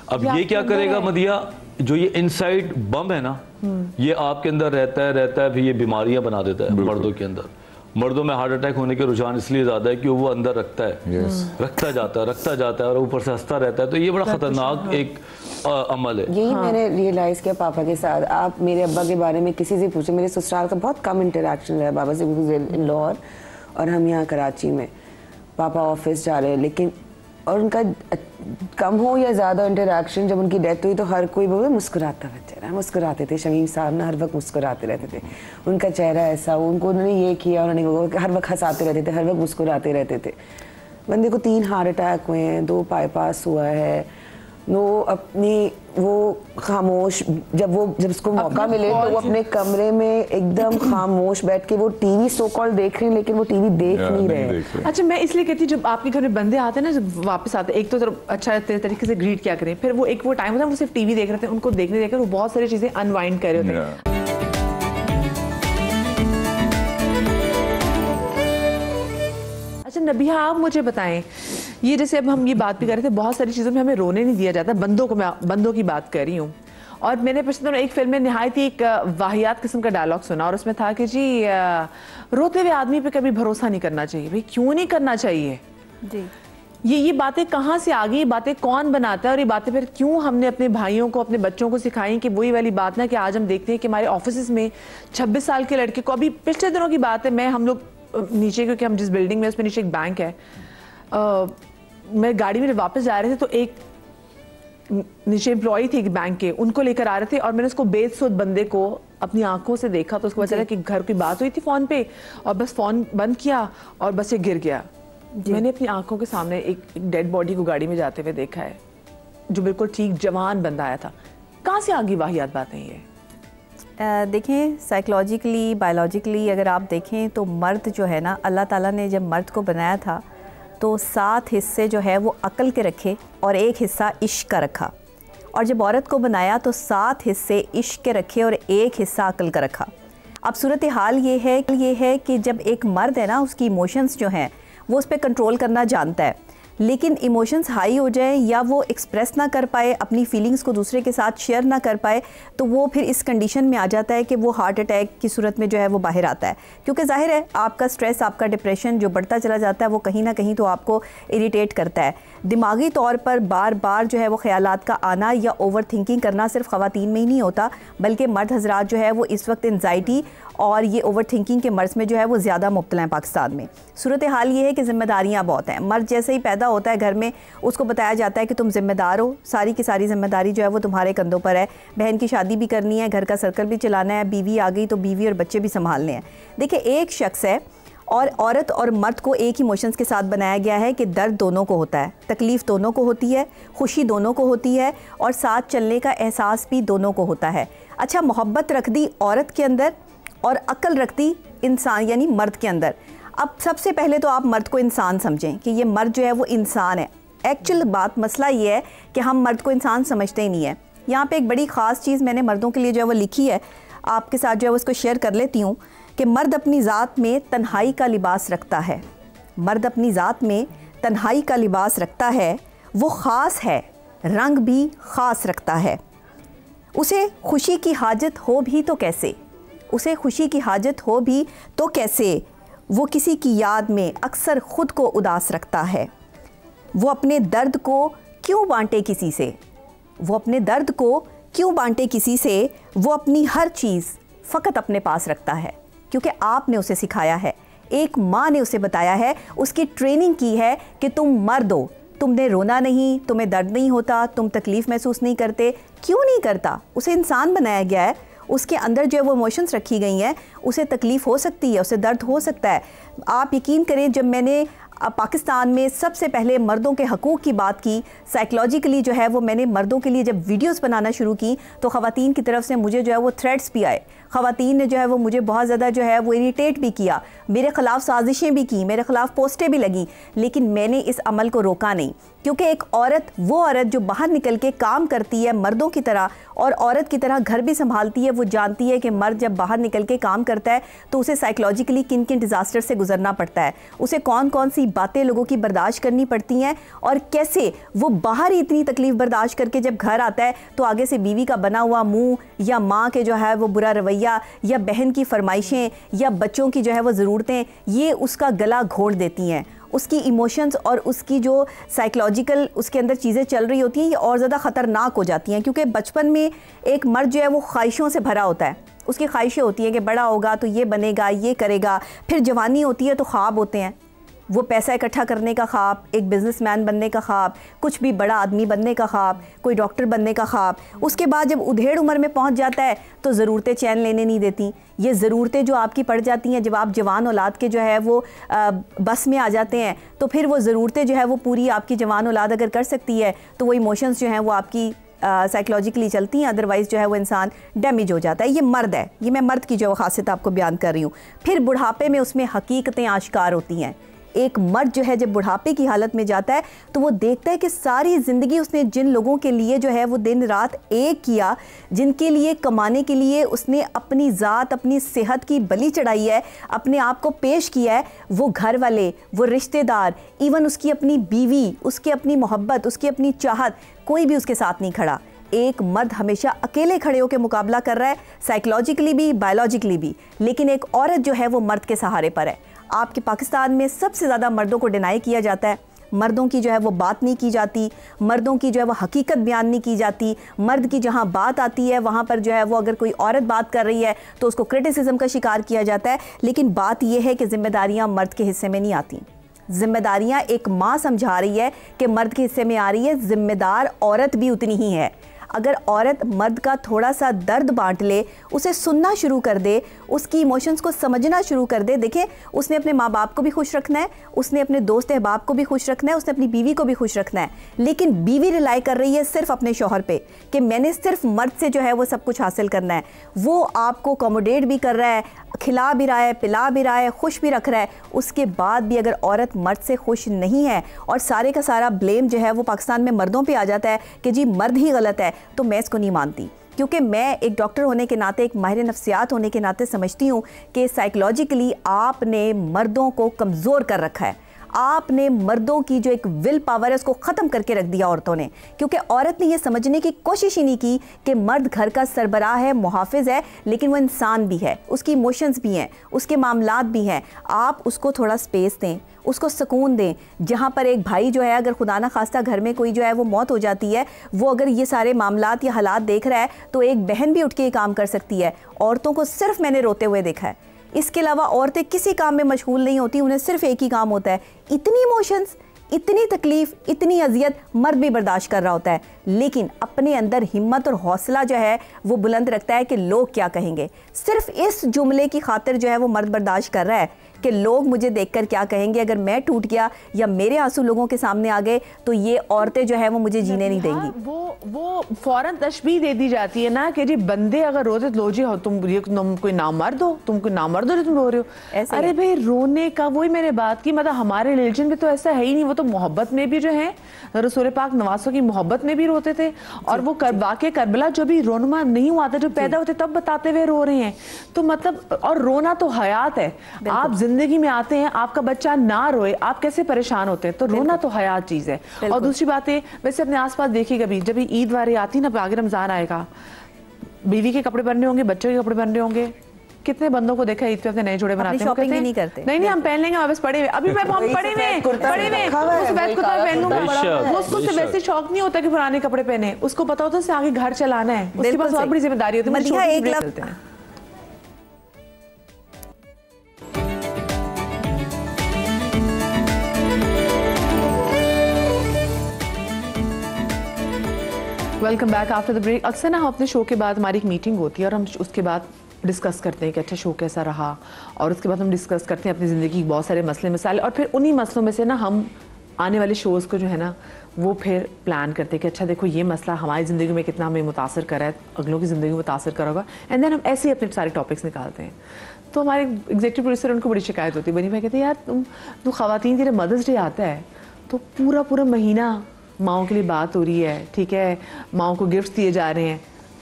अब ये क्या करेगा मदिया, जो ये इनसाइड बम है ना, ये आपके अंदर रहता है, फिर ये बीमारियां बना देता है मर्दों के अंदर। मर्दों में हार्ट अटैक होने के रुझान इसलिए ज्यादा है कि वो अंदर रखता है, रखता जाता है और ऊपर से हंसता रहता है। तो ये बड़ा खतरनाक एक अमल है। यही मैंने रियलाइज किया पापा के साथ। आप मेरे अब्बा के बारे में किसी से पूछे, मेरे ससुराल का बहुत कम इंटरेक्शन रहा बाबा से, इन लाहौर और हम यहाँ कराची में। पापा ऑफिस जा रहे हैं, लेकिन और उनका कम हो या ज़्यादा इंटरेक्शन, जब उनकी डेथ हुई तो हर कोई बोले मुस्कुराता हुआ चेहरा, मुस्कुराते थे। शमीम साहब ना हर वक्त मुस्कुराते रहते थे, उनका चेहरा ऐसा, उनको उन्होंने ये किया, उन्होंने हर वक्त हंसाते रहते थे, हर वक्त मुस्कुराते रहते थे। बंदे को 3 हार्ट अटैक हुए हैं, 2 बाईपास हुआ है। वो अपनी वो खामोश, जब उसको मौका मिले तो वो अपने कमरे में एकदम खामोश बैठ के वो टीवी सो कॉल देख रहे हैं, लेकिन वो टीवी देख नहीं रहे। अच्छा, मैं इसलिए कहती हूँ जब आपके घर में बंदे आते हैं ना, जब वापस आते हैं, एक तो अच्छा तरीके से ग्रीट क्या करें, फिर वो एक वो टाइम होता है वो सिर्फ टीवी देख रहे थे, उनको देखने देकर वो बहुत सारी चीजें अनवाइंड कर रहे होते हैं। अच्छा नबिहा, आप मुझे बताएं ये जैसे अब हम ये बात भी कर रहे थे, बहुत सारी चीज़ों में हमें रोने नहीं दिया जाता, बंदों को, मैं बंदों की बात कर रही हूँ। और मैंने पिछले दिनों एक फिल्म में नहायत ही एक वाहियात किस्म का डायलॉग सुना, और उसमें था कि जी रोते हुए आदमी पे कभी भरोसा नहीं करना चाहिए। भाई क्यों नहीं करना चाहिए जी? ये बातें कहाँ से आ गई, ये बातें कौन बनाता है, और ये बातें फिर क्यों हमने अपने भाइयों को, अपने बच्चों को सिखाई? कि वही वाली बात ना कि आज हम देखते हैं कि हमारे ऑफिस में 26 साल के लड़के को, अभी पिछले दिनों की बात है, हम लोग नीचे, क्योंकि हम जिस बिल्डिंग में उसमें नीचे एक बैंक है, मैं गाड़ी में वापस जा रहे थे तो एक नीचे एम्प्लॉय थे बैंक के, उनको लेकर आ रहे थे, और मैंने उसको बेसुध बंदे को अपनी आंखों से देखा, तो उसको पता चला कि घर की बात हुई थी फोन पे, और बस फोन बंद किया और बस ये गिर गया। मैंने अपनी आंखों के सामने एक डेड बॉडी को गाड़ी में जाते हुए देखा है, जो बिल्कुल ठीक जवान बंदा आया था। कहाँ से आगे वाहियात बातें ये? देखें, साइकोलॉजिकली, बायोलॉजिकली अगर आप देखें तो मर्द जो है ना, अल्लाह ताला ने जब मर्द को बनाया था तो 7 हिस्से जो है वो अक्ल के रखे और 1 हिस्सा इश्क का रखा, और जब औरत को बनाया तो 7 हिस्से इश्क के रखे और 1 हिस्सा अक्ल का रखा। अब सूरत हाल ये है कि जब एक मर्द है ना, उसकी इमोशंस जो हैं वो उस पर कंट्रोल करना जानता है, लेकिन इमोशंस हाई हो जाए या वो एक्सप्रेस ना कर पाए, अपनी फीलिंग्स को दूसरे के साथ शेयर ना कर पाए, तो वो फिर इस कंडीशन में आ जाता है कि वो हार्ट अटैक की सूरत में जो है वो बाहर आता है। क्योंकि जाहिर है आपका स्ट्रेस, आपका डिप्रेशन जो बढ़ता चला जाता है वो कहीं ना कहीं तो आपको इरिटेट करता है। दिमागी तौर पर बार बार जो है वो ख्यालात का आना या ओवर थिंकिंग करना सिर्फ ख़वातीन में ही नहीं होता, बल्कि मर्द हजरात जो है वो इस वक्त एंजाइटी और ये ओवर थिंकिंग के मर्ज़ में जो है वो ज़्यादा मुब्तला हैं पाकिस्तान में। सूरत हाल ये है कि ज़िम्मेदारियाँ बहुत हैं। मर्द जैसे ही पैदा होता है घर में, उसको बताया जाता है कि तुम ज़िम्मेदार हो, सारी की सारी ज़िम्मेदारी जो है वो तुम्हारे कंधों पर है। बहन की शादी भी करनी है, घर का सर्कल भी चलाना है, बीवी आ गई तो बीवी और बच्चे भी संभालने हैं। देखिए, एक शख्स है और औरत और मर्द को एक इमोशंस के साथ बनाया गया है कि दर्द दोनों को होता है, तकलीफ़ दोनों को होती है, खुशी दोनों को होती है, और साथ चलने का एहसास भी दोनों को होता है। अच्छा, मोहब्बत रख दी औरत के अंदर और अक्ल रख दी इंसान यानी मर्द के अंदर। अब सबसे पहले तो आप मर्द को इंसान समझें कि ये मर्द जो है वो इंसान है। एक्चुअल बात, मसला ये है कि हम मर्द को इंसान समझते ही नहीं है। यहाँ पे एक बड़ी ख़ास चीज़ मैंने मर्दों के लिए जो है वो लिखी है, आपके साथ जो है वो उसको शेयर कर लेती हूँ कि मर्द अपनी ज़ात में तन्हाई का लिबास रखता है। मर्द अपनी ज़ात में तन्हाई का लिबास रखता है, वो ख़ास है, रंग भी ख़ास रखता है। उसे खुशी की हाजत हो भी तो कैसे, उसे खुशी की हाजत हो भी तो कैसे, वो किसी की याद में अक्सर ख़ुद को उदास रखता है। वो अपने दर्द को क्यों बांटे किसी से, वो अपने दर्द को क्यों बांटे किसी से, वो अपनी हर चीज़ फ़कत अपने पास रखता है, क्योंकि आपने उसे सिखाया है, एक माँ ने उसे बताया है, उसकी ट्रेनिंग की है कि तुम मर्द हो, तुमने रोना नहीं, तुम्हें दर्द नहीं होता, तुम तकलीफ़ महसूस नहीं करते। क्यों नहीं करता? उसे इंसान बनाया गया है, उसके अंदर जो है वो इमोशंस रखी गई हैं, उसे तकलीफ़ हो सकती है, उसे दर्द हो सकता है। आप यकीन करें, जब मैंने पाकिस्तान में सबसे पहले मर्दों के हकूक़ की बात की, साइकोलॉजिकली जो है वो मैंने मर्दों के लिए जब वीडियोस बनाना शुरू की तो ख़वातीन की तरफ से मुझे जो है वो थ्रेट्स भी आए। ख़वातीन ने जो है वो मुझे बहुत ज़्यादा जो है वो इरिटेट भी किया, मेरे ख़िलाफ़ साजिशें भी की, मेरे ख़िलाफ़ पोस्टें भी लगी, लेकिन मैंने इस अमल को रोका नहीं। क्योंकि एक औरत, वो औरत जो बाहर निकल के काम करती है मर्दों की तरह और औरत की तरह घर भी संभालती है, वो जानती है कि मर्द जब बाहर निकल के काम करता है तो उसे साइकोलॉजिकली किन किन डिज़ास्टर से गुजरना पड़ता है, उसे कौन कौन सी बातें लोगों की बर्दाश्त करनी पड़ती हैं, और कैसे वो बाहर ही इतनी तकलीफ़ बर्दाश्त करके जब घर आता है तो आगे से बीवी का बना हुआ मुँह या माँ के जो है वो बुरा रवैया या बहन की फरमाइशें या बच्चों की जो है वो ज़रूरतें, ये उसका गला घोट देती हैं। उसकी इमोशंस और उसकी जो साइकोलॉजिकल उसके अंदर चीज़ें चल रही होती हैं, ये और ज़्यादा ख़तरनाक हो जाती हैं। क्योंकि बचपन में एक मर्द जो है वो ख्वाहिशों से भरा होता है, उसकी ख्वाहिशें होती हैं कि बड़ा होगा तो ये बनेगा, ये करेगा। फिर जवानी होती है तो ख्वाब होते हैं, वो पैसा इकट्ठा करने का ख्वाब, एक बिजनेसमैन बनने का ख्वाब, कुछ भी बड़ा आदमी बनने का ख्वाब, कोई डॉक्टर बनने का ख्वाब। उसके बाद जब उधेड़ उम्र में पहुंच जाता है तो ज़रूरतें चैन लेने नहीं देती। ये ज़रूरतें जो आपकी पड़ जाती हैं जब आप जवान औलाद के जो है वो बस में आ जाते हैं, तो फिर वो ज़रूरतें जो है वो पूरी आपकी जवान औलाद अगर कर सकती है तो वो इमोशंस जो हैं वो आपकी साइकोलॉजिकली चलती हैं, अदरवाइज़ जो है वो इंसान डैमेज हो जाता है। ये मर्द है, ये मैं मर्द की जो खासियत आपको बयान कर रही हूँ। फिर बुढ़ापे में उसमें हकीकतें आश्कार होती हैं। एक मर्द जो है जब बुढ़ापे की हालत में जाता है तो वो देखता है कि सारी ज़िंदगी उसने जिन लोगों के लिए जो है वो दिन रात एक किया, जिनके लिए कमाने के लिए उसने अपनी ज़ात अपनी सेहत की बलि चढ़ाई है, अपने आप को पेश किया है, वो घर वाले, वो रिश्तेदार, इवन उसकी अपनी बीवी, उसकी अपनी मोहब्बत, उसकी अपनी चाहत, कोई भी उसके साथ नहीं खड़ा। एक मर्द हमेशा अकेले खड़े होकर मुकाबला कर रहा है, साइकोलॉजिकली भी बायोलॉजिकली भी, लेकिन एक औरत जो है वो मर्द के सहारे पर है। आपके पाकिस्तान में सबसे ज़्यादा मर्दों को डिनाई किया जाता है, मर्दों की जो है वो बात नहीं की जाती, मर्दों की जो है वो हकीकत बयान नहीं की जाती। मर्द की जहाँ बात आती है वहाँ पर जो है वो अगर कोई औरत बात कर रही है तो उसको क्रिटिसिज्म का शिकार किया जाता है। लेकिन बात यह है कि जिम्मेदारियाँ मर्द के हिस्से में नहीं आती। जिम्मेदारियाँ एक माँ समझा रही है कि मर्द के हिस्से में आ रही है, जिम्मेदार औरत भी उतनी ही है। अगर औरत मर्द का थोड़ा सा दर्द बांट ले, उसे सुनना शुरू कर दे, उसकी इमोशंस को समझना शुरू कर दे। देखें, उसने अपने माँ बाप को भी खुश रखना है, उसने अपने दोस्त अहबाब को भी खुश रखना है, उसने अपनी बीवी को भी खुश रखना है, लेकिन बीवी रिलाई कर रही है सिर्फ अपने शौहर पे कि मैंने सिर्फ मर्द से जो है वो सब कुछ हासिल करना है। वो आपको अकोमोडेट भी कर रहा है, खिला भी रहा है, पिला भी रहा है, खुश भी रख रहा है, उसके बाद भी अगर औरत मर्द से खुश नहीं है और सारे का सारा ब्लेम जो है वो पाकिस्तान में मर्दों पे आ जाता है कि जी मर्द ही गलत है, तो मैं इसको नहीं मानती। क्योंकि मैं एक डॉक्टर होने के नाते, एक माहिर नफ्सियात होने के नाते समझती हूँ कि साइकोलॉजिकली आपने मर्दों को कमज़ोर कर रखा है। आपने मर्दों की जो एक विल पावर है उसको ख़त्म करके रख दिया औरतों ने, क्योंकि औरत ने ये समझने की कोशिश ही नहीं की कि मर्द घर का सरबराह है, मुहाफिज है, लेकिन वो इंसान भी है, उसकी इमोशंस भी हैं, उसके मामलात भी हैं। आप उसको थोड़ा स्पेस दें, उसको सुकून दें। जहाँ पर एक भाई जो है अगर खुदा ना खास्ता घर में कोई जो है वो मौत हो जाती है, वो अगर ये सारे मामलात या हालात देख रहा है तो एक बहन भी उठ के काम कर सकती है। औरतों को सिर्फ मैंने रोते हुए देखा है, इसके अलावा औरतें किसी काम में मशगूल नहीं होती, उन्हें सिर्फ एक ही काम होता है। इतनी इमोशंस, इतनी तकलीफ़, इतनी अजियत मर्द भी बर्दाश्त कर रहा होता है, लेकिन अपने अंदर हिम्मत और हौसला जो है वो बुलंद रखता है कि लोग क्या कहेंगे। सिर्फ इस जुमले की खातिर जो है वो मर्द बर्दाश्त कर रहा है कि लोग मुझे देखकर क्या कहेंगे, अगर मैं टूट गया या मेरे आंसू लोगों के सामने आ गए तो ये औरतें जो है वो मुझे जीने नहीं देंगी। वो फौरन तशबीह दे दी जाती है ना कि जी बंदे अगर रोते तो लो जी तुम कोई नामर्द हो, तुम कोई नामर्द हो जो तुम रो रहे हो। अरे भाई रोने का, वही मैंने बात की, मतलब हमारे रिलीजन में तो ऐसा है ही नहीं। वो तो मोहब्बत में भी जो है रसूल पाक नवासों की मोहब्बत में भी रोते थे, और वो वाक़े करबला जो भी रोनमा नहीं हुआ था, जो पैदा होते तब बताते हुए रो रहे हैं। तो मतलब, और रोना तो हयात है। आप जिंदगी में आते हैं, आपका बच्चा ना रोए, आप कैसे परेशान होते हैं? तो रोना तो हयात चीज़ है। और दूसरी बात है, वैसे अपने आसपास देखिए, कभी जब ईद वारी आती ना, आगे रमजान आएगा, बीवी के कपड़े बनने होंगे, बच्चों के कपड़े बनने होंगे, कितने बंदों को देखा ईद पे अपने नए जोड़े बनाते हैं, शॉपिंग नहीं करते। नहीं हम पहन लेंगे, वापस पड़े हुए, अभी मैं हम पड़े हुए पहन लूंगा। उसको सिर्फ वैसे शौक नहीं होता कि पुराने कपड़े पहने, उसको पता होता है आगे घर चलाना है, उसके पास और बड़ी जिम्मेदारी होती है। Welcome back after the break. अक्सर ना हम अपने शो के बाद हमारी एक मीटिंग होती है और हम उसके बाद डिस्कस करते हैं कि अच्छा शो कैसा रहा, और उसके बाद हम डिस्कस करते हैं अपनी ज़िंदगी के बहुत सारे मसले मसाइल, और फिर उन्हीं मसलों में से ना हम आने वाले शोज़ को जो है ना वो फिर प्लान करते हैं कि अच्छा देखो ये मसला हमारी ज़िंदगी में कितना हमें मुतासर करा है, अगलों की ज़िंदगी में मुतासर करा होगा, एंड देन हम ऐसे ही अपने सारे टॉपिक्स निकालते हैं। तो हमारे एग्जीक्यूटिव प्रोड्यूसर, उनको बड़ी शिकायत होती है, बनी भाई कहते हैं यार तुम ख़वातीन के मदर्स डे आता है तो पूरा महीना माओ के लिए बात हो रही है, ठीक है, माओ को गिफ्ट दिए जा रहे हैं,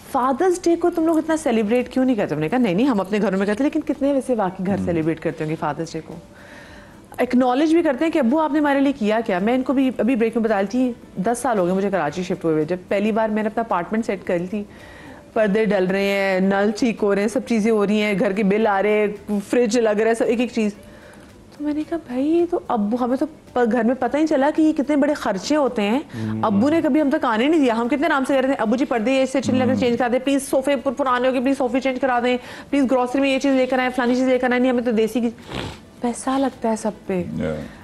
फादर्स डे को तुम लोग इतना सेलिब्रेट क्यों नहीं करते? हमने कहा नहीं हम अपने घरों में करते, लेकिन कितने वैसे वाकई घर सेलिब्रेट करते होंगे फादर्स डे को, एक्नॉलेज भी करते हैं कि अब्बू आपने हमारे लिए किया क्या। मैं इनको भी अभी ब्रेक में बता रही थी, 10 साल हो गए मुझे कराची शिफ्ट हुए, जब पहली बार मैंने अपना अपार्टमेंट सेट कर ली थी, पर्दे डल रहे हैं, नल ठीक हो रहे हैं, सब चीज़ें हो रही हैं, घर के बिल आ रहे हैं, फ्रिज लग रहा है, सब एक चीज़। तो मैंने कहा भाई तो अब्बू, हमें तो घर में पता ही चला कि ये कितने बड़े खर्चे होते हैं, अब्बू ने कभी हम तक आने नहीं दिया। हम कितने आराम से कह रहे थे अब्बू जी पर्दे ऐसे अच्छे लग रहे चेंज करा दें, प्लीज सोफे पुराने हो गए प्लीज सोफे चेंज करा दें, प्लीज ग्रोसरी में ये चीज़ लेकर आए, फलानी चीज़ लेकर आए, नहीं हमें तो देसी की। पैसा लगता है सब पे।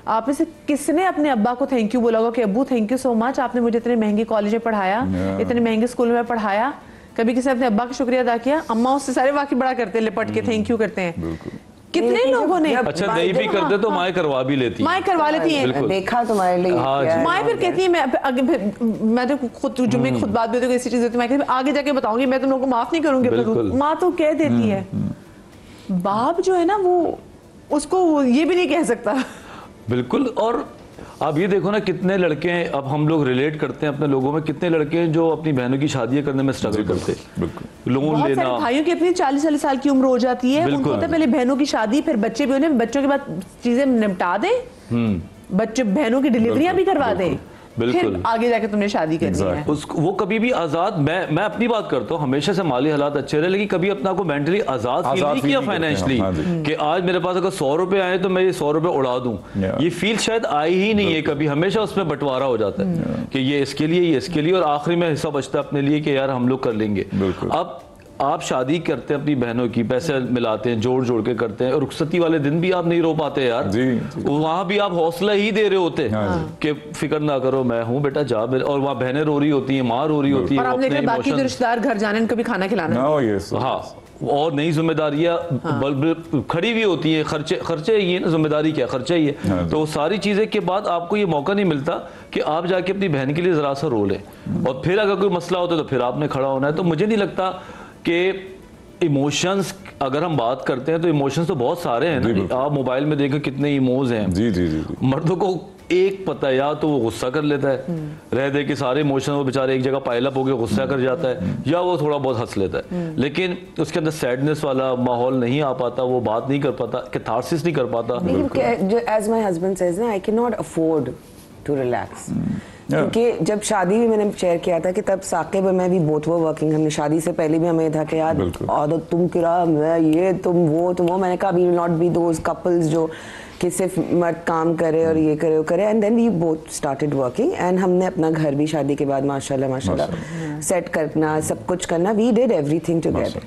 आप में से किसने अपने अब्बा को थैंक यू बोला होगा कि अब्बू थैंक यू सो मच, आपने मुझे इतने महंगे कॉलेज में पढ़ाया, इतने महंगे स्कूल में पढ़ाया? कभी किसी ने अपने अब्बा का शुक्रिया अदा किया? अम्मा उससे सारे वाकई बड़ा करते हैं, लिपट के थैंक यू करते हैं। कितने लोगों ने अच्छा नहीं भी करते तो माएँ करवा भी लेती हैं, माएँ करवा लेती हैं, देखा तुम्हारे लिए। माएँ फिर कहती है मैं तो खुद जुम्मे खुद बात भी होती है, ऐसी चीज होती है, मैं आगे जाके बताऊंगी, मैं तुम लोगों को माफ नहीं करूंगी। माँ तो कह देती है, बाप जो है ना वो उसको ये भी नहीं कह सकता बिल्कुल। और आप ये देखो ना कितने लड़के हैं, अब हम लोग रिलेट करते हैं अपने लोगों में, कितने लड़के हैं जो अपनी बहनों की शादियां करने में स्ट्रगल करते हैं, लोन लेना। भाइयों की अपनी 40 साल की उम्र हो जाती है, उनको होता है पहले बहनों की शादी, फिर बच्चे भी होने, बच्चों के बाद चीजें निपटा दें, बच्चे बहनों की डिलीवरियां भी करवा दें, फिर आगे जाके तुमने शादी करनी है। वो कभी भी आजाद, मैं अपनी बात करता हूँ, हमेशा से माली हालात अच्छे रहे, लेकिन कभी अपना को मेंटली आजाद फील नहीं किया फाइनेंशियली, कि आज मेरे पास अगर 100 रुपए आए तो मैं ये 100 रुपए उड़ा दूं, ये फील शायद आई ही नहीं है कभी। हमेशा उसमें बंटवारा हो जाता है कि ये इसके लिए, ये इसके लिए, और आखिरी में हिस्सा बचता है अपने लिए कि यार हम लोग कर लेंगे। अब आप शादी करते हैं अपनी बहनों की, पैसे मिलाते हैं, जोड़ जोड़ के करते हैं, और रुखसती वाले दिन भी आप नहीं रो पाते यार, वहां भी आप हौसला ही दे रहे होते कि फिक्र ना करो, मैं हूँ बेटा, जा। और वहाँ बहनें रो रही होती हैं, माँ रो रही होती है, और आप देख रहे हैं बाकी जो रिश्तेदार घर जाने कभी खाना खिलाना, हाँ, और नई जिम्मेदारियां खड़ी भी होती हैं, खर्चे ही है ना, जिम्मेदारी क्या, खर्चा ही है। तो सारी चीजें के बाद आपको ये मौका नहीं मिलता कि आप जाके अपनी बहन के लिए जरा सा रो लें, और फिर अगर कोई मसला होता है तो फिर आपने खड़ा होना है। तो मुझे नहीं लगता कि इमोशंस, अगर हम बात करते हैं तो इमोशंस तो बहुत सारे हैं ना, आप मोबाइल में देखें कितने इमोज हैं। जी। मर्दों को एक पता है, या तो वो गुस्सा कर लेता है, रह दे कि सारे इमोशन वो बेचारे एक जगह पाइल अप हो गया गुस्सा कर जाता है, या वो थोड़ा बहुत हंस लेता है, लेकिन उसके अंदर सैडनेस वाला माहौल नहीं आ पाता, वो बात नहीं कर पाता, कैथारसिस नहीं कर पाता। एज माय हस्बैंड सेज ना, I can not afford to relax, क्योंकि जब शादी भी मैंने शेयर किया था कि तब साकिब और मैं भी बोथ वो वर्किंग, हमने शादी से पहले भी हमें था कि यार आदत तुम किरा, मैं ये तुम वो, मैंने कहा we will not be those couples जो कि सिर्फ मर्द काम करे और ये करे वो करे, and then we both started working, and हमने अपना घर भी शादी के बाद माशाल्लाह सेट करना, सब कुछ करना, we did everything together,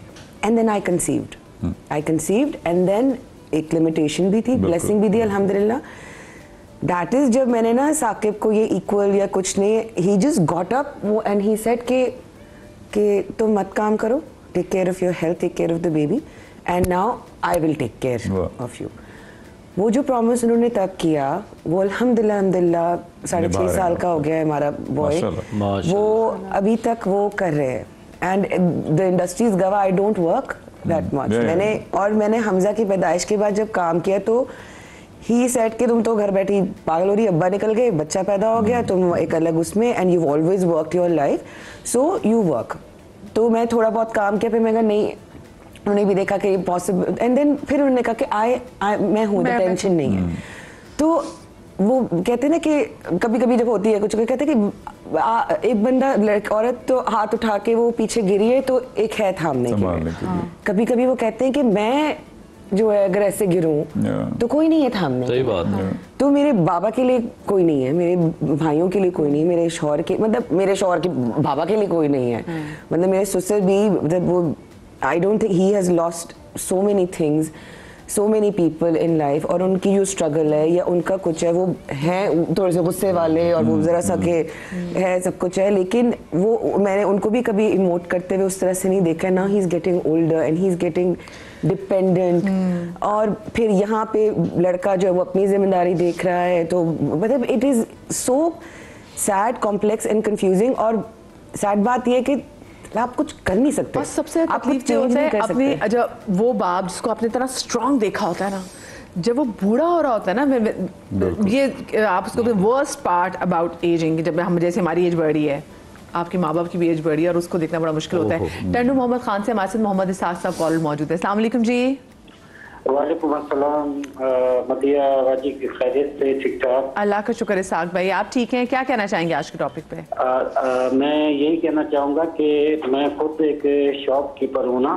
and then I conceived, and then एक लिमिटेशन भी थी, ब्लेसिंग भी थी अल्हम्दुलिल्लाह। दैट इज जब मैंने ना साकिब को ये इक्वल या कुछ नहीं, he just got up and he said कि तुम मत काम करो, take care of your health, take care of the baby, and now I will take care of you. वो जो प्रॉमिस उन्होंने तब किया, वो अल्हम्दुलिल्लाह 6.5 साल का हो गया है हमारा बॉय, वो अभी तक वो कर रहे हैं, एंड द इंडस्ट्री इज गवा, I don't work that much. मैंने हमजा की पैदाइश के बाद जब काम किया तो ही सेड कि तुम तो घर बैठी पागल हो रही, अब्बा निकल गए, बच्चा पैदा हो गया, तुम एक अलग उसमें, and you always work your life, so you work. तो मैं थोड़ा बहुत काम किया, फिर मैं कहा नहीं, उन्होंने भी देखा कि पॉसिबल, एंड देन फिर उन्होंने कहा कि मैं हूँ, टेंशन नहीं है। तो वो कहते हैं ना कि कभी कभी जब होती है कुछ, कहते हैं कि एक बंदा औरत तो हाथ उठा के वो पीछे गिरी है तो एक है थामने के लिए। कभी कभी वो कहते हैं कि मैं जो है अगर ऐसे गिरूं तो कोई नहीं है थामने। सही बात है। तो मेरे बाबा के लिए कोई नहीं है, मेरे भाइयों के लिए कोई नहीं है, मेरे शौहर के, मतलब मेरे शौहर के बाबा के लिए कोई नहीं है, मतलब मेरे ससुर भी, मतलब वो I don't think he has lost so many things, so many people in life, और उनकी जो स्ट्रगल है या उनका कुछ है, वो है थोड़े से गुस्से वाले और वो जरा सा के है, सब कुछ है, लेकिन वो मैंने उनको भी कभी इमोट करते हुए उस तरह से नहीं देखा ना। He is getting older and he is getting dependent, और फिर यहाँ पे लड़का जो है वो अपनी जिम्मेदारी देख रहा है, तो मतलब it is so sad, complex and confusing. और सैड बात ये कि आप कुछ कर नहीं सकते, बस सबसे तकलीफ ये होता है अपनी, जब वो बाप जिसको आपने इतना स्ट्रॉन्ग देखा होता है ना, जब वो बूढ़ा हो रहा होता है ना, ये आप उसको वर्स्ट पार्ट अबाउट एजिंग, जब हम जैसे हमारी एज बढ़ी है, आपके माँ बाप की भी एज बढ़ी है, और उसको देखना बड़ा मुश्किल होता है। टंडू मोहम्मद खान से हमारे साथ मोहम्मद इसाक साहब कॉल मौजूद है। अस्सलाम वालेकुम जी। वालेकुम अस्सलाम। मदिया वाजी की खैरियत से? ठीक ठाक, अल्लाह का शुक्र। इसाक भाई आप ठीक हैं? क्या कहना चाहेंगे आज के टॉपिक पे? मैं यही कहना चाहूँगा कि मैं खुद एक शॉपकीपर हूँ ना,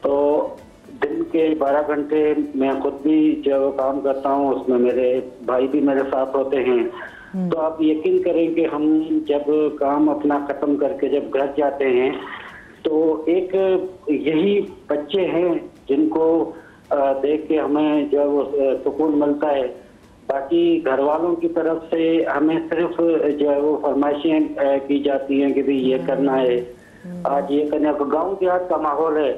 तो दिन के 12 घंटे मैं खुद भी जो काम करता हूँ उसमें मेरे भाई भी मेरे साथ होते हैं। तो आप यकीन करें कि हम जब काम अपना खत्म करके जब घर जाते हैं तो एक यही बच्चे हैं जिनको देख के हमें जब सुकून मिलता है। बाकी घर वालों की तरफ से हमें सिर्फ जो है वो फरमाइशें की जाती हैं कि भाई ये करना है, आज ये करना है। गाँव देहात का माहौल है,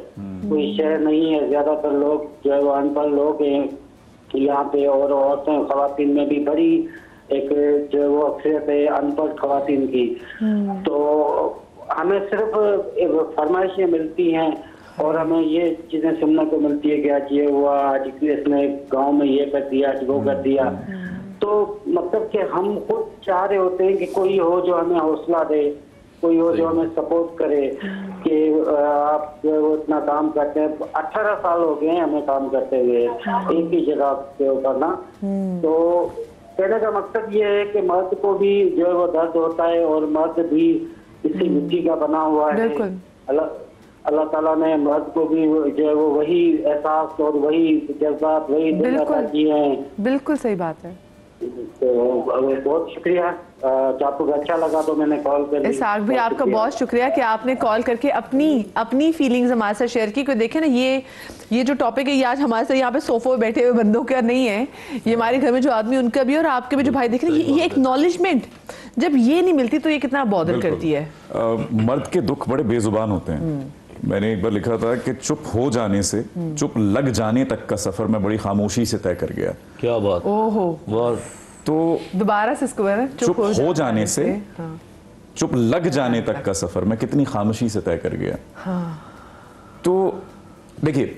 कोई शहर नहीं है, ज्यादातर लोग जो है वो अनपढ़ लोग हैं यहाँ पे, और औरतें खवातीन में भी बड़ी एक जो वो अक्सरियत है अनपढ़ खवातीन की। तो हमें सिर्फ फरमाइशें मिलती हैं और हमें ये चीजें सुनने को मिलती है कि आज ये हुआ, आज इसने गांव में ये कर दिया, आज वो कर दिया। तो मतलब कि हम खुद चाह रहे होते हैं कि कोई हो जो हमें हौसला दे, कोई हो जो हमें सपोर्ट करे कि आप जो इतना काम करते हैं, 18 साल हो गए हैं हमें काम करते हुए एक ही जगह पे करना। तो कहने का मकसद ये है कि मर्द को भी जो है वो दर्द होता है और मर्द भी इसी मिट्टी का बना हुआ है। अल्लाह ताला ने मर्द को भी जो है वो वही एहसास और वही जज्बात वही दिल अता किए हैं। बिल्कुल सही बात है। तो बहुत शुक्रिया, आपको अच्छा लगा तो मैंने कॉल कर ली। इसाक भाई आपका बहुत शुक्रिया कि आपने कॉल करके अपनी फीलिंग्स हमारे साथ शेयर की। कोई देखे ना, ये जो टॉपिक है ये आज हमारे साथ यहाँ पे सोफे बैठे हुए बंदों का नहीं है, ये हमारे घर में जो आदमी उनका भी और आपके भी जो भाई देख रहे हैं, ये एक्नॉलेजमेंट जब ये नहीं मिलती तो ये कितना बॉदर करती है। मर्द के दुख बड़े बेजुबान होते हैं। मैंने एक बार लिखा था कि चुप हो जाने से चुप लग जाने तक का सफर मैं बड़ी खामोशी से तय कर गया। क्या बात, ओहो वाह। तो दोबारा से इसको चुप हो जाने से चुप लग जाने तक का सफर मैं कितनी खामोशी से तय कर गया। तो देखिए,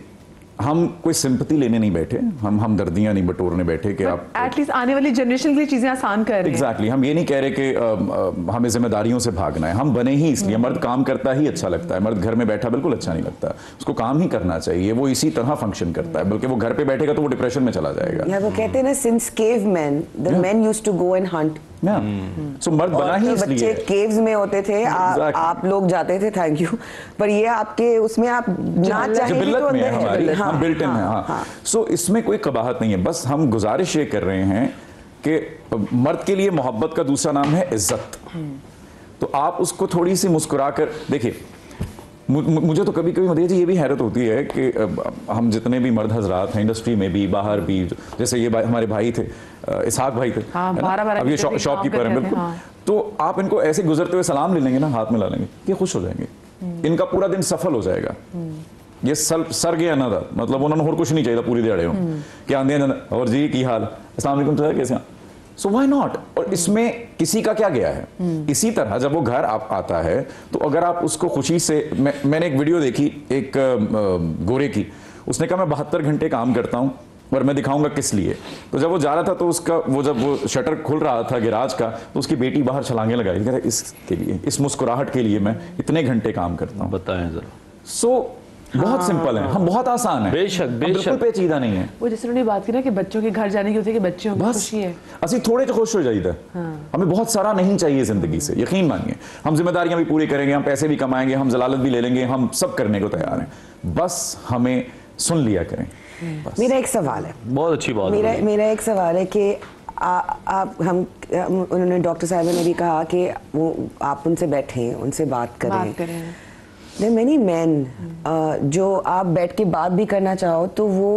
हम कोई सिंपैथी लेने नहीं बैठे, हम हमदर्दियां नहीं बटोरने बैठे कि आप एटलीस्ट आने वाली जनरेशन के लिए चीजें आसान कर रहे हैं। एग्जैक्टली, हम ये नहीं कह रहे कि हमें जिम्मेदारियों से भागना है। हम बने ही इसलिए, मर्द काम करता ही अच्छा लगता है, मर्द घर में बैठा बिल्कुल अच्छा नहीं लगता, उसको काम ही करना चाहिए, वो इसी तरह फंक्शन करता है, बल्कि वो घर पे बैठेगा तो वो डिप्रेशन में चला जाएगा। या वो कहते हैं ना, since cavemen the men used to go and hunt। सो मर्द बना ही इसलिए, बच्चे केव्स में होते थे, आप लोग जाते थे, थैंक यू, पर ये आपके उसमें आप ना चाहे भी तो अंदर हमारी हम बिल्ट इन है। हाँ, सो इसमें कोई कबाहत नहीं है, बस हम गुजारिश ये कर रहे हैं कि मर्द के लिए मोहब्बत का दूसरा नाम है इज्जत। तो आप उसको थोड़ी सी मुस्कुरा कर देखिए। मुझे तो कभी कभी मदिया जी ये भी हैरत होती है कि हम जितने भी मर्द हजरात हैं इंडस्ट्री में भी बाहर भी, जैसे ये हमारे भाई थे, इसहाक भाई थे, अब ये शॉपकीपर हैं बिल्कुल, तो आप इनको ऐसे गुजरते हुए सलाम ले लेंगे ना, हाथ मिला लेंगे, ये खुश हो जाएंगे, इनका पूरा दिन सफल हो जाएगा। ये सर गया ना था, मतलब उन्होंने और कुछ नहीं चाहिए पूरी दिहाड़े हो क्या आंदे और जी की हाल, अस्सलाम वालेकुम सर कैसे हैं, सो व्हाई नॉट। और इसमें किसी का क्या गया है। इसी तरह जब वो घर आता है तो अगर आप उसको खुशी से, मैंने एक वीडियो देखी एक गोरे की, उसने कहा मैं 72 घंटे काम करता हूं और मैं दिखाऊंगा किस लिए। तो जब वो जा रहा था तो उसका जब वो शटर खुल रहा था गैराज का, तो उसकी बेटी बाहर छलांगे लगाई, कह रहा इसके लिए, इस मुस्कुराहट के लिए मैं इतने घंटे काम करता हूँ। बताएं जरा। सो बहुत सिंपल है, हम बहुत आसान है, बेशक बिल्कुल पेचीदा नहीं है। वो जैसे उन्होंने बात की ना कि बच्चों के घर जाने की होती है कि बच्चों की खुशी है, असि थोड़े तो खुश हो जाइए। हमें बहुत सारा नहीं चाहिए जिंदगी से, यकीन मानिए। हम जिम्मेदारियां भी पूरी करेंगे, हम पैसे भी कमाएंगे, हम जलालत भी ले लेंगे, हम सब करने को तैयार हैं, बस हमें सुन लिया करें। मेरा एक सवाल है, बहुत अच्छी बात, मेरा एक सवाल है कि उन्होंने डॉक्टर साहिबा ने भी कहा कि वो आप उनसे बैठें, उनसे बात करें। There are many men जो आप बैठ के बात भी करना चाहो तो वो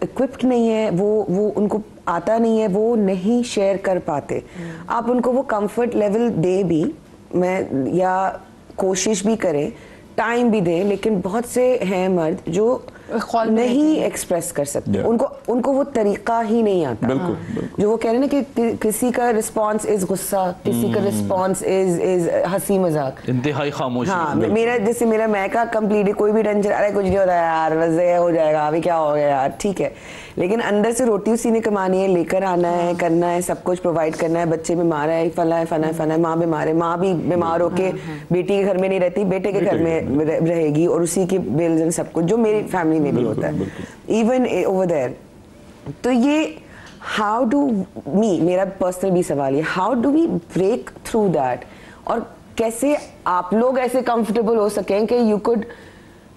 equipped नहीं है, वो उनको आता नहीं है, वो नहीं शेयर कर पाते। आप उनको वो comfort level दे भी, या कोशिश भी करें, टाइम भी दें, लेकिन बहुत से हैं मर्द जो नहीं एक्सप्रेस कर सकते, उनको वो तरीका ही नहीं आता। जो वो कह रहे हैं ना कि किसी का रिस्पांस इज गुस्सा, किसी का रिस्पांस इज हंसी मजाक, इंतहाई खामोशी। हाँ, मेरा मैं का कंप्लीटली कोई भी टेंशन, अरे कुछ नहीं होता यार, बस ये हो जाएगा, अभी क्या हो गया यार, ठीक है, लेकिन अंदर से रोटी उसी ने कमानी है, लेकर आना है, करना है, सब कुछ प्रोवाइड करना है, बच्चे बीमार है, फला है, माँ बीमार है, माँ भी बीमार होके बेटी के घर में नहीं रहती, बेटे के घर में रहेगी, और उसी के बिल्स एंड सब कुछ जो मेरी फैमिली में भी होता है, इवन ओवर देयर। तो ये हाउ डू मेरा पर्सनल भी सवाल है, how do we break through that, और कैसे आप लोग ऐसे कंफर्टेबल हो सकें कि यू कुड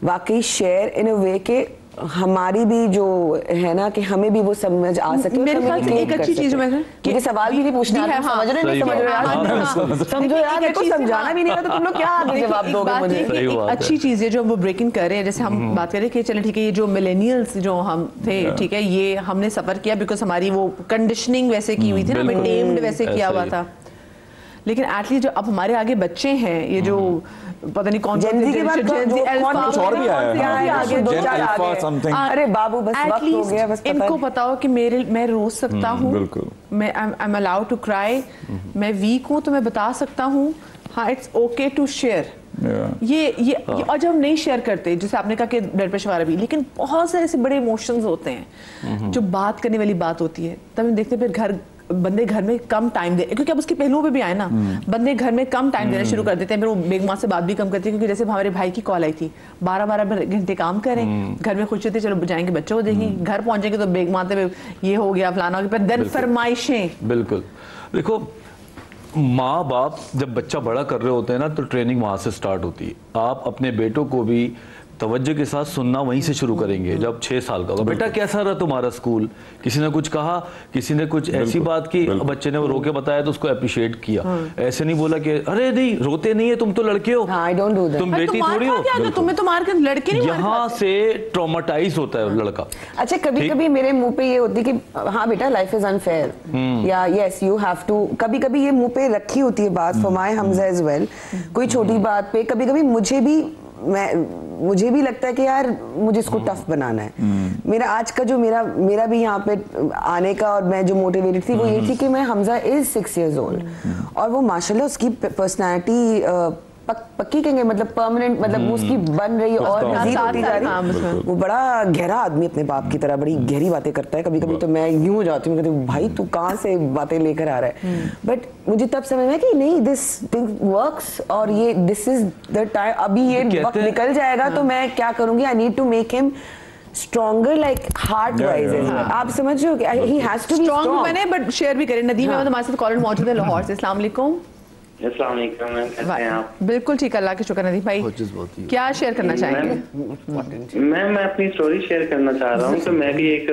वाकई शेयर इन अ वे के हमारी भी जो है ना, कि हमें भी वो समझ आ सके। मेरे ख्याल से एक अच्छी चीज है कि सवाल भी नहीं पूछना है, समझ रहे नहीं समझ रहे, समझो यार, मेरे को समझाना भी नहीं आता तो तुम लोग क्या आगे जवाब दोगे मुझे। एक अच्छी चीज है जो वो ब्रेकिंग कर रहे हैं, जैसे हम बात करें कि चलें ठीक है, ये जो मिलेनियल्स जो हम थे, ठीक है, ये हमने सफर किया बिकॉज हमारी वो कंडीशनिंग वैसे की हुई थी ना, हमें टेम्ड वैसे किया हुआ था, लेकिन एटलीस्ट जो अब हमारे आगे बच्चे हैं, ये जो पता नहीं कौन जेन ज़ी के बाद कुछ और भी आया, अरे बाबू बस वक्त हो गया, बस इनको पता हो कि मैं रो सकता हूँ, मैं I am allowed to cry, मैं वीक हूँ तो मैं बता सकता हूँ, हाँ इट्स ओके टू शेयर। ये और जब हम नहीं शेयर करते, जैसे आपने कहा कि ब्लड प्रेशर वाला भी, लेकिन बहुत सारे ऐसे बड़े इमोशंस होते हैं जो बात करने वाली बात होती है, तब हम देखते हैं फिर घर बंदे घर में कम टाइम दे, क्योंकि अब उसके पहलुओं पे भी आए ना, बंदे घर में कम टाइम देना शुरू कर देते हैं, फिर वो बेग माँ से बात भी कम करती है, क्योंकि जैसे हमारे भाई की कॉल आई थी 12-12 घंटे काम करें, घर में खुश होते चलो जाएंगे बच्चों को देखेंगे, घर पहुंचेंगे तो बेग माँ ये हो गया फलाना हो गया, देन फरमाइशें। बिल्कुल, देखो माँ बाप जब बच्चा बड़ा कर रहे होते हैं ना तो ट्रेनिंग वहाँ से स्टार्ट होती है। आप अपने बेटों को भी तवज्जो के साथ सुनना वहीं से शुरू करेंगे जब 6 साल का होगा। बेटा कैसा रहा तुम्हारा स्कूल, किसी ने कुछ कहा, किसी ने कुछ ऐसी बात की, बच्चे ने वो रो के बताया तो उसको अप्रिशिएट किया। ऐसे नहीं बोला कि अरे नहीं रोते नहीं है तुम तो लड़के हो, तुम बेटी थोड़ी हो, तुम्हें तो मार कर लड़के नहीं, यहाँ से ट्रॉमेटाइज होता है लड़का। अच्छा कभी कभी मेरे मुंह पे ये होती कि हाँ बेटा लाइफ इज अनफेयर, या यस यू हैव टू, कभी कभी ये मुंह पे रखी होती है बात for my Hamza as well, कोई छोटी बात पे कभी कभी मुझे भी लगता है कि यार मुझे इसको टफ बनाना है। मेरा आज का जो मेरा भी यहाँ पे आने का और मैं जो मोटिवेटेड थी वो ये थी कि मैं हमजा इज 6 years old और वो माशाल्लाह उसकी पर्सनालिटी पक्की कहेंगे मतलब परमानेंट, मतलब उसकी बन रही और होती जा रही। वो बड़ा गहरा आदमी अपने बाप की तरह बड़ी गहरी बातें करता है। कभी कभी तो मैं यूं हो जाती हूँ, कहती हूँ भाई तू कहाँ से बातें लेकर आ रहा है, बट मुझे तब समझ में कि नहीं दिस थिंग वर्क्स और ये दिस इज द टाइम, अभी ये वक्त निकल जाएगा तो मैं क्या करूंगी, I need to make him stronger like heart wise as well। आप समझ रहे हो कि he has to be strong बने, बट शेयर भी करें। नदीम अहमद हमारे साथ कॉलर मौजूद है लाहौर से। अस्सलाम वालेकुम। अस्सलाम वालेकुम मैम, कैसे हैं आप? बिल्कुल ठीक, अल्लाह के शुक्र। नदीम भाई क्या शेयर करना चाहेंगे? मैं अपनी स्टोरी शेयर करना चाह रहा हूँ कि मैं भी एक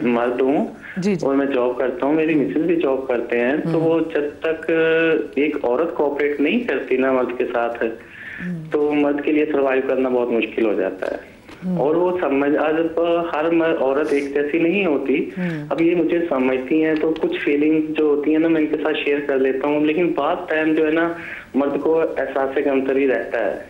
मर्द हूँ और मैं जॉब करता हूँ, मेरी मिसेज भी जॉब करते हैं, तो वो जब तक एक औरत कोऑपरेट नहीं करती ना मर्द के साथ, तो मर्द के लिए सर्वाइव करना बहुत मुश्किल हो जाता है। और वो समझ, आज हर औरत एक जैसी नहीं होती, अब ये मुझे समझती हैं तो कुछ फीलिंग जो होती है ना मैं इनके साथ शेयर कर लेता हूँ, लेकिन बात टाइम जो है ना मर्द को एहसास कमतरी रहता है।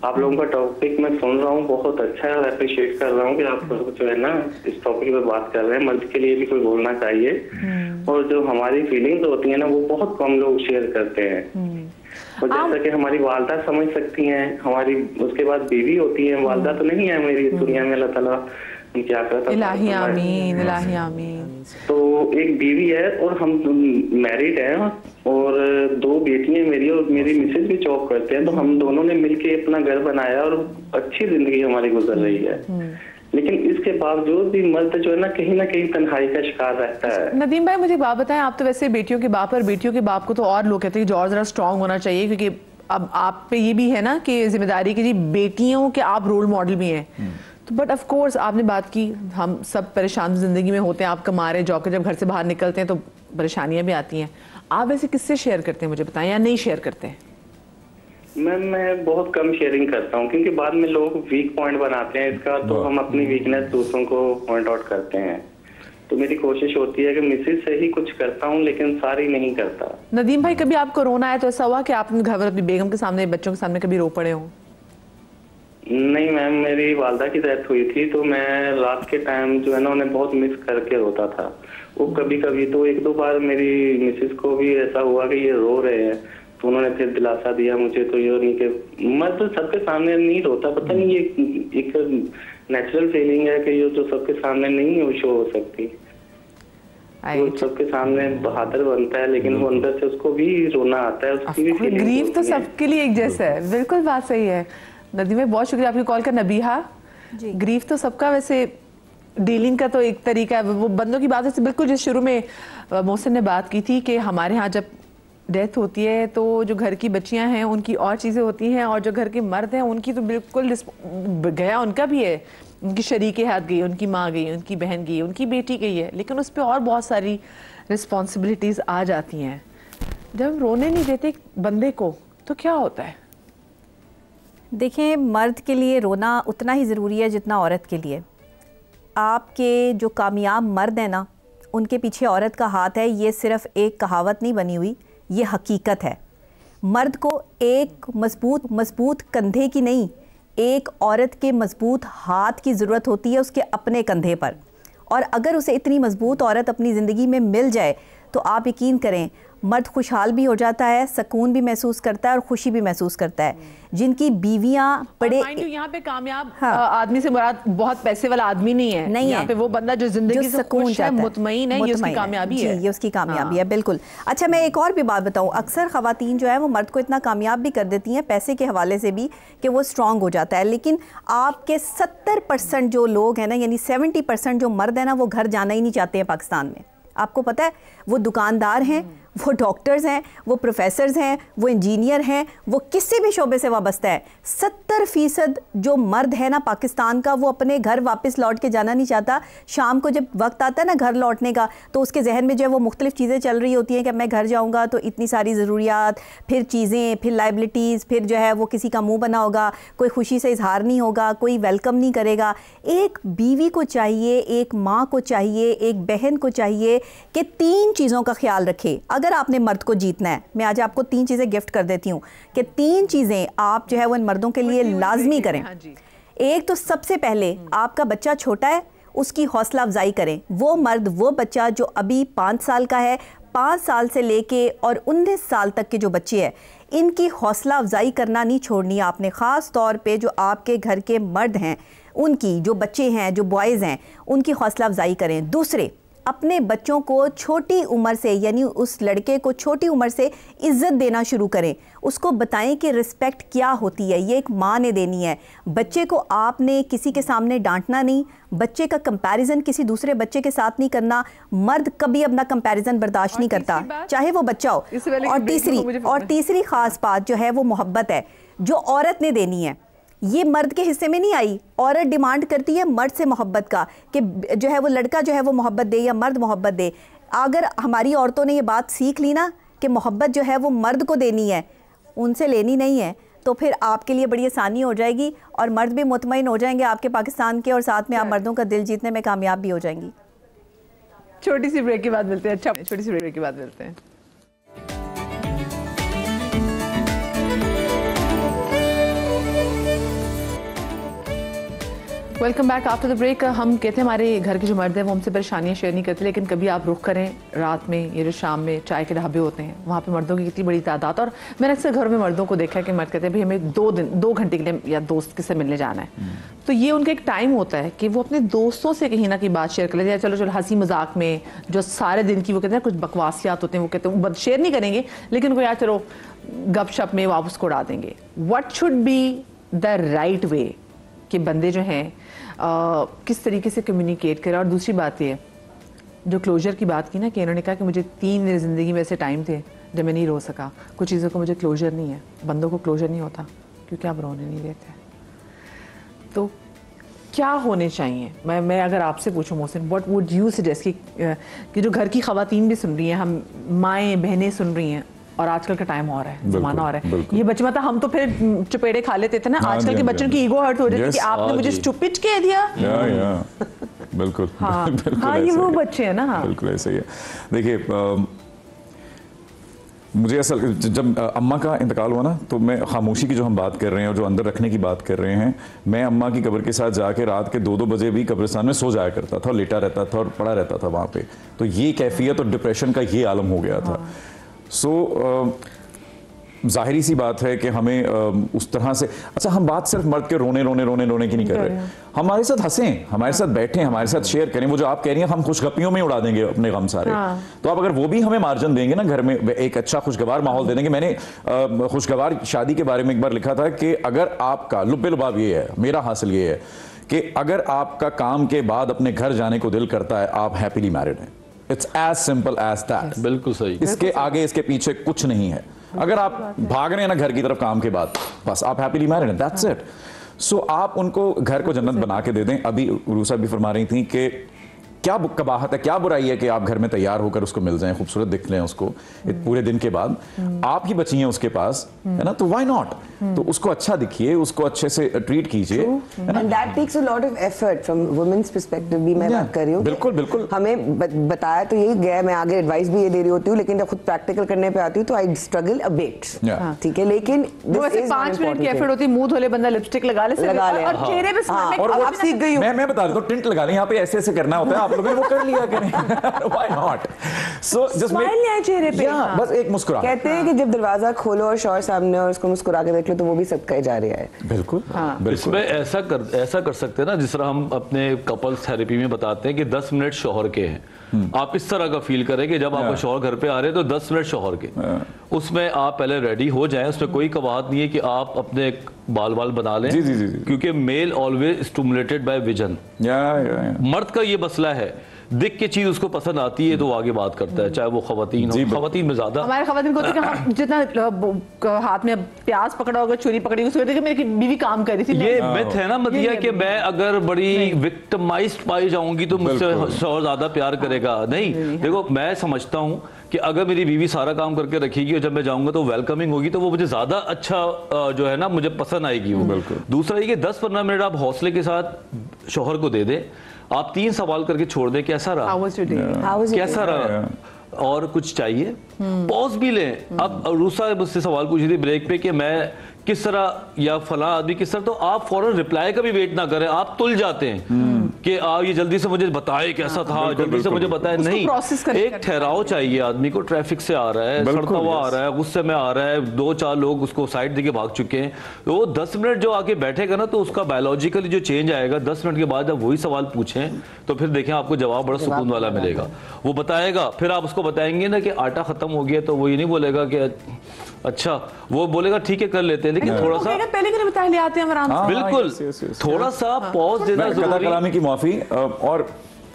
आप लोगों का टॉपिक मैं सुन रहा हूँ, बहुत अच्छा है और अप्रिशिएट कर रहा हूँ कि आप जो है ना इस टॉपिक पर बात कर रहे हैं। मर्द के लिए भी कोई बोलना चाहिए, और जो हमारी फीलिंग्स होती है ना वो बहुत कम लोग शेयर करते हैं। और जैसा कि हमारी वालदा समझ सकती हैं, हमारी उसके बाद बीवी होती है, वालदा तो नहीं है मेरी दुनिया में, अल्लाह ताला क्या करता है, इलाही आमीन, इलाही आमीन। तो एक बीवी है और हम मैरिड हैं और 2 बेटियां मेरी, और मेरी मिसेज भी जॉब करते हैं, तो हम दोनों ने मिलके अपना घर बनाया और अच्छी जिंदगी हमारी गुजर रही है। लेकिन इसके बावजूद भी मर्द जो है ना कहीं तन्हाई का शिकार रहता है। नदीम भाई मुझे बात बताएं, आप तो वैसे बेटियों के बाप और बेटियों के बाप को तो और लोग कहते हैं जो और जरा स्ट्रांग होना चाहिए, क्योंकि अब आप पे ये भी है ना कि जिम्मेदारी की जी बेटियों के आप रोल मॉडल भी हैं, तो बट ऑफ कोर्स आपने बात की हम सब परेशान जिंदगी में होते हैं, आप कमा रहे जॉब के, जब घर से बाहर निकलते हैं तो परेशानियां भी आती हैं। आप वैसे किससे शेयर करते हैं मुझे बताएं, या नहीं शेयर करते हैं? मैं बहुत कम शेयरिंग करता हूँ, क्योंकि बाद में लोग वीक पॉइंट बनाते हैं इसका, तो हम अपनी वीकनेस दूसरों को पॉइंट आउट करते हैं। तो मेरी कोशिश होती है कि मिसेज से ही कुछ करता हूँ, लेकिन सारी नहीं करता। नदीम भाई कभी आपको रोना आया तो ऐसा हुआ कि आपने घर अपनी बेगम के सामने, बच्चों के सामने कभी रो पड़े हो? नहीं मैम, मेरी वालदा की डेथ हुई थी तो मैं रात के टाइम जो है ना उन्हें बहुत मिस करके रोता था। वो कभी कभी तो 1-2 बार मेरी मिसेज को भी ऐसा हुआ कि ये रो रहे हैं, तो उन्होंने फिर दिलासा दिया मुझे। तो ये नहीं कि मैं तो सबके सामने नहीं रोता, पता नहीं ये एक नेचुरल फीलिंग है कि ये जो सबके सामने नहीं हो शो हो सकती, वो सबके सामने बहादुर बनता है, लेकिन वो अंदर से उसको भी रोना आता है, उसकी भी फीलिंग। ग्रीफ तो सबके लिए एक जैसा है, बिल्कुल बात सही है। नदीम भाई बहुत शुक्रिया आपकी कॉल का। नबीहा जी, ग्रीफ तो सबका वैसे डीलिंग का तो एक तरीका है, वो बंदों की बात है बिल्कुल, जिस शुरू में मोहसिन ने बात की थी कि हमारे यहाँ जब डेथ होती है तो जो घर की बच्चियां हैं उनकी और चीज़ें होती हैं, और जो घर के मर्द हैं उनकी तो बिल्कुल गया उनका भी है, उनकी शरीके हाथ गई, उनकी माँ गई, उनकी बहन गई, उनकी बेटी गई है, लेकिन उस पर और बहुत सारी रिस्पॉन्सिबिलिटीज़ आ जाती हैं। जब रोने नहीं देते बंदे को तो क्या होता है? देखें, मर्द के लिए रोना उतना ही ज़रूरी है जितना औरत के लिए। आपके जो कामयाब मर्द हैं ना, उनके पीछे औरत का हाथ है, ये सिर्फ एक कहावत नहीं बनी हुई, ये हकीकत है। मर्द को एक मजबूत कंधे की नहीं, एक औरत के मजबूत हाथ की ज़रूरत होती है उसके अपने कंधे पर। और अगर उसे इतनी मजबूत औरत अपनी ज़िंदगी में मिल जाए तो आप यकीन करें मर्द खुशहाल भी हो जाता है, सुकून भी महसूस करता है और खुशी भी महसूस करता है। जिनकी बीवियां बड़े यहाँ पे कामयाब आदमी से मुराद बहुत पैसे वाला आदमी नहीं है, नहीं यहाँ पे वो बंदा जो जिंदगी से खुश है, मुतमईन है, ये उसकी कामयाबी है। ये उसकी कामयाबी है, बिल्कुल। अच्छा, मैं एक और भी बात बताऊं, अक्सर ख़वातीन जो है वो मर्द को इतना कामयाब भी कर देती हैं पैसे के हवाले से भी कि वो स्ट्रांग हो जाता है, लेकिन आपके 70% जो लोग हैं ना, यानी 70% जो मर्द है ना, वो घर जाना ही नहीं चाहते हैं पाकिस्तान में। आपको पता है, वो दुकानदार हैं, वो डॉक्टर्स हैं, वो प्रोफेसर्स हैं, वो इंजीनियर हैं, वो किसी भी शोबे से वाबस्ता है। 70% जो मर्द है ना पाकिस्तान का, वो अपने घर वापस लौट के जाना नहीं चाहता। शाम को जब वक्त आता है ना घर लौटने का, तो उसके जहन में जो है वो मुख्तलिफ चीज़ें चल रही होती हैं कि मैं घर जाऊँगा तो इतनी सारी ज़रूरियात, फिर चीज़ें, फिर लाइबिलिटीज़, फिर जो है वो किसी का मुँह बना होगा, कोई खुशी से इजहार नहीं होगा, कोई वेलकम नहीं करेगा। एक बीवी को चाहिए, एक माँ को चाहिए, एक बहन को चाहिए कि 3 चीज़ों का ख्याल रखे। अगर आपने मर्द को जीतना है, मैं आज आपको 3 चीज़ें गिफ्ट कर देती हूँ कि 3 चीज़ें आप जो है वो इन मर्दों के लिए लाजमी करें। एक तो सबसे पहले, आपका बच्चा छोटा है, उसकी हौसला अफजाई करें। वो मर्द, वो बच्चा जो अभी 5 साल का है, 5 साल से लेके और 19 साल तक के जो बच्चे हैं, इनकी हौसला अफजाई करना नहीं छोड़नी आपने। ख़ास तौर पे जो आपके घर के मर्द हैं, उनकी, जो बच्चे हैं, जो बॉयज़ हैं, उनकी हौसला अफजाई करें। दूसरे, अपने बच्चों को छोटी उम्र से, यानी उस लड़के को छोटी उम्र से इज़्ज़त देना शुरू करें। उसको बताएं कि रिस्पेक्ट क्या होती है, ये एक माँ ने देनी है। बच्चे को आपने किसी के सामने डांटना नहीं, बच्चे का कंपैरिजन किसी दूसरे बच्चे के साथ नहीं करना। मर्द कभी अपना कंपैरिजन बर्दाश्त नहीं करता, चाहे वो बच्चा हो। और तीसरी ख़ास बात जो है वो मोहब्बत है, जो औरत ने देनी है। ये मर्द के हिस्से में नहीं आई। औरत डिमांड करती है मर्द से मोहब्बत का, कि जो है वो लड़का जो है वो मोहब्बत दे या मर्द मोहब्बत दे। अगर हमारी औरतों ने ये बात सीख ली ना कि मोहब्बत जो है वो मर्द को देनी है, उनसे लेनी नहीं है, तो फिर आपके लिए बड़ी आसानी हो जाएगी और मर्द भी मुतमईन हो जाएंगे आपके पाकिस्तान के, और साथ में आप मर्दों का दिल जीतने में कामयाब भी हो जाएंगी। छोटी सी ब्रेक के बाद मिलते हैं। अच्छा, छोटी सी ब्रेक के बाद मिलते हैं। Welcome back after the break. हम कहते हैं हमारे घर के जो मर्द हैं वो हमसे परेशानियां शेयर नहीं करते, लेकिन कभी आप रुख करें रात में, ये जो शाम में चाय के ढाबे होते हैं, वहाँ पे मर्दों की कितनी बड़ी तादाद। और मैंने अक्सर घरों में मर्दों को देखा है कि मर्द कहते हैं भाई हमें 2 घंटे के लिए या दोस्त से मिलने जाना है। तो ये उनका एक टाइम होता है कि वो अपने दोस्तों से कहीं ना कहीं बात शेयर कर लेते हैं। चलो हंसी मजाक में जो सारे दिन की वो कहते हैं कुछ बकवासियात होते हैं, वो कहते हैं शेयर नहीं करेंगे, लेकिन उनको यार चलो गपशप में आप उसको उड़ा देंगे। What should be the right way कि बंदे जो हैं किस तरीके से कम्युनिकेट करें। और दूसरी बात ये, जो क्लोजर की बात की ना, कि इन्होंने कहा कि मुझे 3 मेरी ज़िंदगी में ऐसे टाइम थे जब मैं नहीं रो सका। कुछ चीज़ों को मुझे क्लोजर नहीं है, बंदों को क्लोजर नहीं होता क्योंकि आप रोने नहीं देते। तो क्या होने चाहिए? मैं अगर आपसे पूछूं Mohsin, what would you suggest कि जो घर की ख़वातीन भी सुन रही हैं, हम माएँ बहनें सुन रही हैं, और आजकल का टाइम और है, ज़माना और है, ये बच्चे मतलब हम तो फिर चपेड़े खा लेते थे ना, आजकल के बच्चों की ईगो हर्ट हो जाती है कि आपने मुझे स्टूपिड कह दिया। बिल्कुल। हाँ, ये वो बच्चे हैं ना। हाँ, बिल्कुल ऐसा ही है। देखिए, मुझे ऐसा, जब अम्मा का इंतकाल हुआ ना, तो मैं खामोशी की जो हम बात कर रहे हैं और जो अंदर रखने की बात कर रहे हैं, मैं अम्मा की कब्र के साथ जाके रात के 2-2 बजे भी कब्रिस्तान में सो जाया करता था, लेटा रहता था और पड़ा रहता था वहाँ पे। तो ये कैफियत और डिप्रेशन का ये आलम हो गया था। जाहिरी सी बात है कि हमें उस तरह से, अच्छा हम बात सिर्फ मर्द के रोने की नहीं कर रहे, हमारे साथ हंसें, हमारे साथ बैठें, हमारे साथ शेयर करें। वो जो आप कह रही हैं हम खुशगपियों में उड़ा देंगे अपने गम सारे, तो आप अगर वो भी हमें मार्जिन देंगे ना, घर में एक अच्छा खुशगवार माहौल दे देंगे। मैंने खुशगवार शादी के बारे में एक बार लिखा था कि अगर आपका लुब्बे लुबाब ये है, मेरा हासिल ये है कि अगर आपका काम के बाद अपने घर जाने को दिल करता है, आप हैप्पीली मैरिड हैं। It's as simple as that. बिल्कुल सही। इसके आगे इसके पीछे कुछ नहीं है। अगर आप भाग रहे हैं ना घर की तरफ काम के बाद, बस आप हैप्पीली मैरिड हैं, दैट्स इट। सो आप उनको घर को जन्नत बना के दे दें। अभी रूसा भी फरमा रही थी कि क्या कबाहत है, क्या बुराई है कि आप घर में तैयार होकर उसको मिल जाएं, खूबसूरत दिख लें उसको पूरे दिन के बाद, आप ही बची हैं उसके पास, है ना, तो व्हाई नॉट। तो उसको अच्छा दिखिए, उसको अच्छे से ट्रीट कीजिए। And that takes a lot of effort from women's perspective भी मैं बात कर रही हूँ। बिल्कुल बिल्कुल। हमें बताया तो यही गया, मैं आगे एडवाइस भी ये दे रही होती हूँ, लेकिन जब खुद प्रैक्टिकल करने पे आती हूँ तो आई स्ट्रगल अ बिट, ठीक है। लेकिन 5 मिनट की एफर्ट होती है, मुंह धोले बंदा लिपस्टिक लगा ले और चेहरे पे आप सीख गई। मैं बता देता हूँ, टिंट लगा लें, यहाँ पे ऐसे ऐसे करना होता है, आप लोग वो कर लिया करें, why not? So just smile नहीं आए चेहरे पे, बस एक मुस्कुराहट। कहते हैं कि जब दरवाजा खोलो और शौहर सामने और उसको मुस्कुरा के देख लो तो वो भी सदका जारिया है। बिल्कुल, बिल्कुल। इसमें ऐसा कर सकते हैं ना, जिस तरह हम अपने कपल्स थेरेपी में बताते हैं कि 10 मिनट शौहर के हैं, आप इस तरह का फील करें कि जब आपका शौहर घर पे आ रहे हैं तो 10 मिनट शौहर के, उसमें आप पहले रेडी हो जाएं। उसमें कोई कवाहत नहीं है कि आप अपने बाल बना लें, जी। क्योंकि male always stimulated by vision. मर्द का ये मसला है, दिख के चीज उसको पसंद आती है तो वो आगे बात करता है, चाहे वो खवातीन हो। खवातीन में ज्यादा हमारे खवातीन को होता है कि हम जितना हाथ में प्याज पकड़ा होगा, छुरी पकड़ी, उसको कहते हैं कि मेरी बीवी काम कर रही थी। ये मिथ है ना मदिया कि मैं अगर बड़ी विक्टिमाइज्ड पाई जाऊंगी तो मुझसे शौहर ज्यादा प्यार करेगा। नहीं, देखो मैं समझता हूँ कि अगर मेरी बीवी सारा काम करके रखेगी और जब मैं जाऊंगा तो वेलकमिंग होगी तो वो मुझे ज्यादा अच्छा जो है ना मुझे पसंद आएगी वो। दूसरा ये कि 10-15 मिनट आप हौसले के साथ शौहर को दे दें, आप 3 सवाल करके छोड़ दें, कैसा रहा, कैसा रहा, और कुछ चाहिए, पॉज भी लें। अब रूसा मुझसे सवाल पूछी थी ब्रेक पे कि मैं किस तरह या फला आदमी किस तरह, तो आप फौरन रिप्लाई का भी वेट ना करें, आप तुल जाते हैं कि आप ये जल्दी से मुझे बताए कैसा था, जल्दी से मुझे बताए। नहीं, एक ठहराव चाहिए आदमी को। ट्रैफिक से आ रहा है, सड़ता हुआ आ रहा है, गुस्से में आ रहा है, 2-4 लोग उसको साइड देके भाग चुके हैं, तो वो 10 मिनट जो आके बैठेगा ना तो उसका बायोलॉजिकली जो चेंज आएगा 10 मिनट के बाद जब वही सवाल पूछें तो फिर देखें आपको जवाब बड़ा सुकून वाला मिलेगा। वो बताएगा, फिर आप उसको बताएंगे ना कि आटा खत्म हो गया तो वो ये नहीं बोलेगा कि अच्छा, वो बोलेगा ठीक है कर लेते हैं, लेकिन थोड़ा सा पहले क्यों बता ले आते हैं आराम से। बिल्कुल, थोड़ा सा पॉज देना जरूरी है। की माफी। और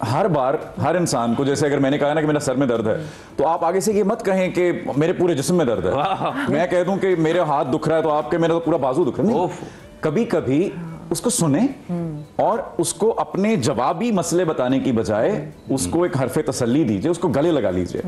हर बार हर इंसान को, जैसे अगर मैंने कहा ना कि मेरा सर में दर्द है तो आप आगे से ये मत कहें कि मेरे पूरे जिस्म में दर्द है। मैं कह दूं कि मेरे हाथ दुख रहा है तो आपके मेरा तो पूरा बाजू दुख रहा है। कभी कभी उसको सुने और उसको अपने जवाबी मसले बताने की बजाय उसको एक हरफे तसल्ली दीजिए, उसको गले लगा लीजिए।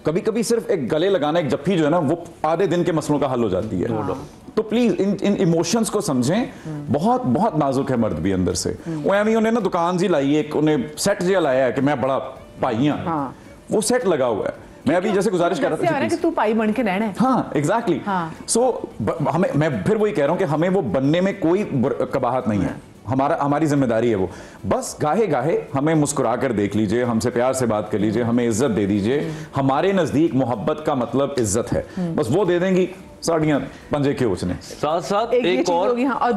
कभी कभी सिर्फ एक गले लगाना, एक जप्फी जो है ना, वो आधे दिन के मसलों का हल हो जाती है। तो प्लीज इन इमोशंस को समझें। बहुत बहुत नाजुक है मर्द भी अंदर से। वो एमी उन्हें ना दुकान जी लाई, एक उन्हें सेट जिया लाया है कि मैं बड़ा पाई हां, वो सेट लगा हुआ है। मैं अभी जैसे गुजारिश कर रहा था कि तू पाई बन के रहना है। हाँ, एग्जैक्टली। सो हमें, मैं फिर वही कह रहा हूं कि हमें वो बनने में कोई कबाहत नहीं है। हमारी जिम्मेदारी है वो। बस गाहे गाहे हमें मुस्कुरा कर देख लीजिए, हमसे प्यार से बात कर लीजिए, हमें इज्जत दे दीजिए। हमारे नजदीक मोहब्बत का मतलब इज्जत है। बस वो दे देंगी, साड़ियां पंजे के उछने। साथ साथ एक और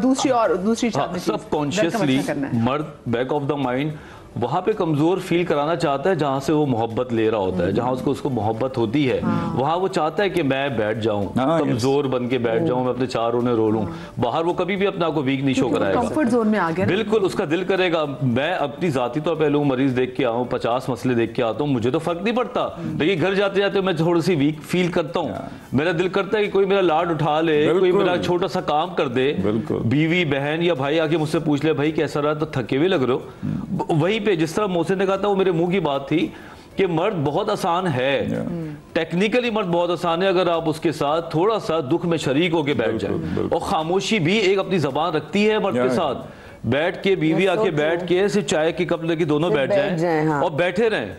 दूसरी सब कॉन्शियसली मर्द बैक ऑफ द माइंड वहां पे कमजोर फील कराना चाहता है जहां से वो मोहब्बत ले रहा होता है, जहां उसको मोहब्बत होती है। वहां वो चाहता है कि मैं बैठ जाऊं, कमजोर बन के बैठ जाऊं, मैं अपने चारों ने रो लूं। बाहर वो कभी भी अपने आप को वीक नहीं शो कराएगा, कंफर्ट जोन में आ गया। बिल्कुल, उसका दिल करेगा मैं अपनी जाती तौर पर लोग मरीज देख के आऊं, 50 मसले देख के आता हूं, मुझे तो फर्क नहीं पड़ता, लेकिन घर जाते जाते मैं थोड़ी सी वीक फील करता हूं। मेरा दिल करता है कि कोई मेरा लाड उठा ले, कोई मेरा छोटा सा काम कर दे। बीवी बहन या भाई आके मुझसे पूछ ले भाई कैसा रहा, तो थके हुए लग रहे हो। वहीं पे जिस तरह मोहसिन ने कहा था, वो मेरे मुंह की बात थी कि मर्द बहुत आसान है, टेक्निकली मर्द बहुत आसान है अगर आप उसके साथ थोड़ा सा दुख में शरीक होके बैठ जाए। और खामोशी भी एक अपनी जबान रखती है मर्द के साथ। बैठ के बीवी आके बैठ के सिर्फ चाय की कप लेके दोनों बैठ जाएं और बैठे रहें।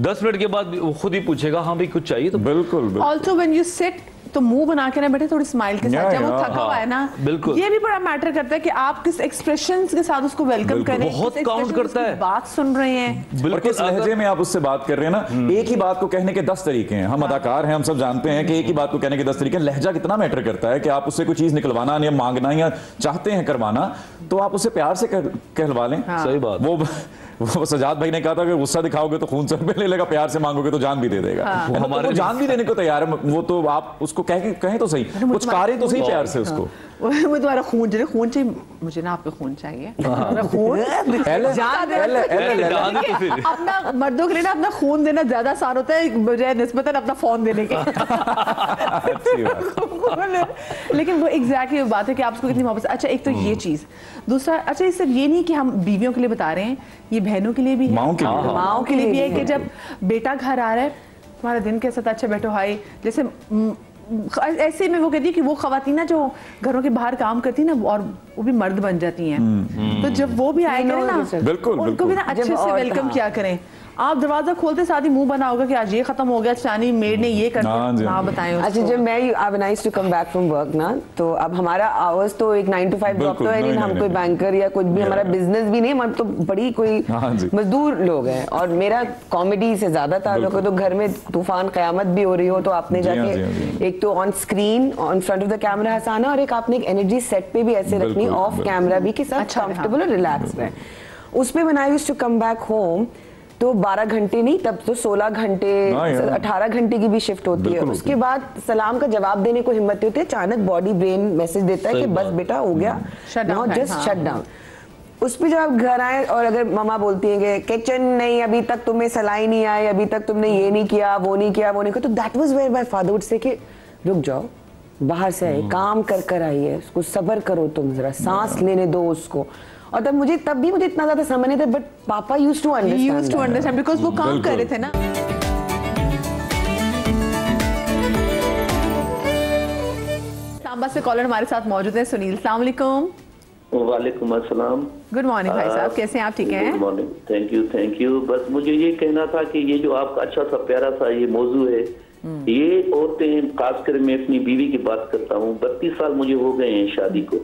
10 मिनट के बाद वो खुद ही पूछेगा हाँ भाई कुछ चाहिए तो। बिल्कुल। ऑल्सो व्हेन यू सिट तो मुंह बना के ना बैठे, थोड़ी स्माइल के साथ। जब वो थका हुआ है ना, बिल्कुल, ये भी बड़ा मैटर करता है कि आप किस एक्सप्रेशंस के साथ उसको वेलकम करें, बहुत काउंट करता है। बात सुन रहे हैं और किस लहजे में आप उससे बात कर रहे हैं ना। एक ही बात को कहने के 10 तरीके हैं। हम अदाकार हैं, हम सब जानते हैं कि एक ही बात को कहने के 10 तरीके हैं। लहजा कितना मैटर करता है कि आप उससे कोई चीज निकलवाना या मांगना या चाहते हैं करवाना, तो आप उससे प्यार से कहलवा लें। सही बात। वो सजाद भाई ने कहा था कि गुस्सा दिखाओगे तो खून सर पे ले लेगा, प्यार से मांगोगे तो जान भी दे देगा। हमारे वो जान भी देने को तैयार है। वो तो आप उसको कहें तो सही, कुछ कारें तो सही प्यार से उसको। वो तुम्हारा खून चाहिए, मुझे ना आपका खून चाहिए। अपना मर्दों के लिए ना अपना खून देना ज्यादा आसान होता है बजाय निस्बतन अपना फोन देने के। लेकिन वो एग्जैक्टली वो बात है कि आपको कितनी मोहब्बत। अच्छा, एक तो ये चीज। दूसरा, अच्छा सिर्फ ये नहीं कि हम बीवियों के लिए बता रहे हैं, ये बहनों के लिए भी है, माओ के लिए भी है कि जब बेटा घर आ रहा है, तुम्हारा दिन कैसा था, अच्छा बैठो हाय। जैसे ऐसे में वो कहती है कि वो खवातीन ना जो घरों के बाहर काम करती है ना, और वो भी मर्द बन जाती हैं, तो जब वो भी आए करें ना, बिल्कुल उनको भी ना अच्छे से वेलकम किया करें। आप दरवाजा खोलते साथ ही मुंह बना होगा कि आज ये खत्म हो गया, चानी मेड ने ये कर दिया। हाँ बताएं। अच्छा, जब मैं I nice to come back from work ना, तो अब हमारा आवर्स तो एक 9 to 5 जॉब तो है नहीं, हम कोई बैंकर या कुछ भी, हमारा बिजनेस भी नहीं, हम तो बड़ी कोई मजदूर लोग हैं, और मेरा कॉमेडी से ज्यादा ताल्लुक है। तो घर में तूफान क़यामत भी हो रही हो तो आपने जाके एक तो on screen on front of the camera हंसाना, और एक आपने एक एनर्जी सेट पे भी ऐसे रखनी ऑफ कैमरा भी, कि सब कंफर्टेबल और रिलैक्स रहे। उस पे when I used to come back home तो 12 घंटे नहीं, तब तो 16 घंटे 18 घंटे की भी शिफ्ट होती है। उसके बाद सलाम का जवाब देने को हिम्मत नहीं होती, अचानक बॉडी ब्रेन मैसेज देता है कि बस बेटा हो गया, नाउ जस्ट शट डाउन। उस पे जब आप घर आए और अगर मम्मा बोलती है कि किचन नहीं, अभी तक तुम्हें सलाई नहीं आई, अभी तक तुमने ये नहीं किया, वो नहीं किया, वो नहीं किया, तो that was where my father would say कि रुक जाओ, बाहर से आए, काम कर कर आई है, उसको सब्र करो, तुम जरा सांस लेने दो उसको। और तब भी मुझे इतना ज्यादा समझ नहीं था, बट पापा यूज्ड टू अंडरस्टैंड बिकॉज़ वो काम कर रहे थे ना। सांबा से कॉलर हमारे साथ मौजूद है सुनील। अस्सलाम वालेकुम। वालेकुम अस्सलाम। गुड मॉर्निंग भाई साहब, कैसे हैं आप? ठीक हैं? Good morning, thank you. बस मुझे ये कहना था कि ये जो आपका अच्छा सा प्यारा सा ये मौजू है, ये औरतें, खासकर मैं अपनी बीवी की बात करता हूँ, 32 साल मुझे हो गए हैं शादी को,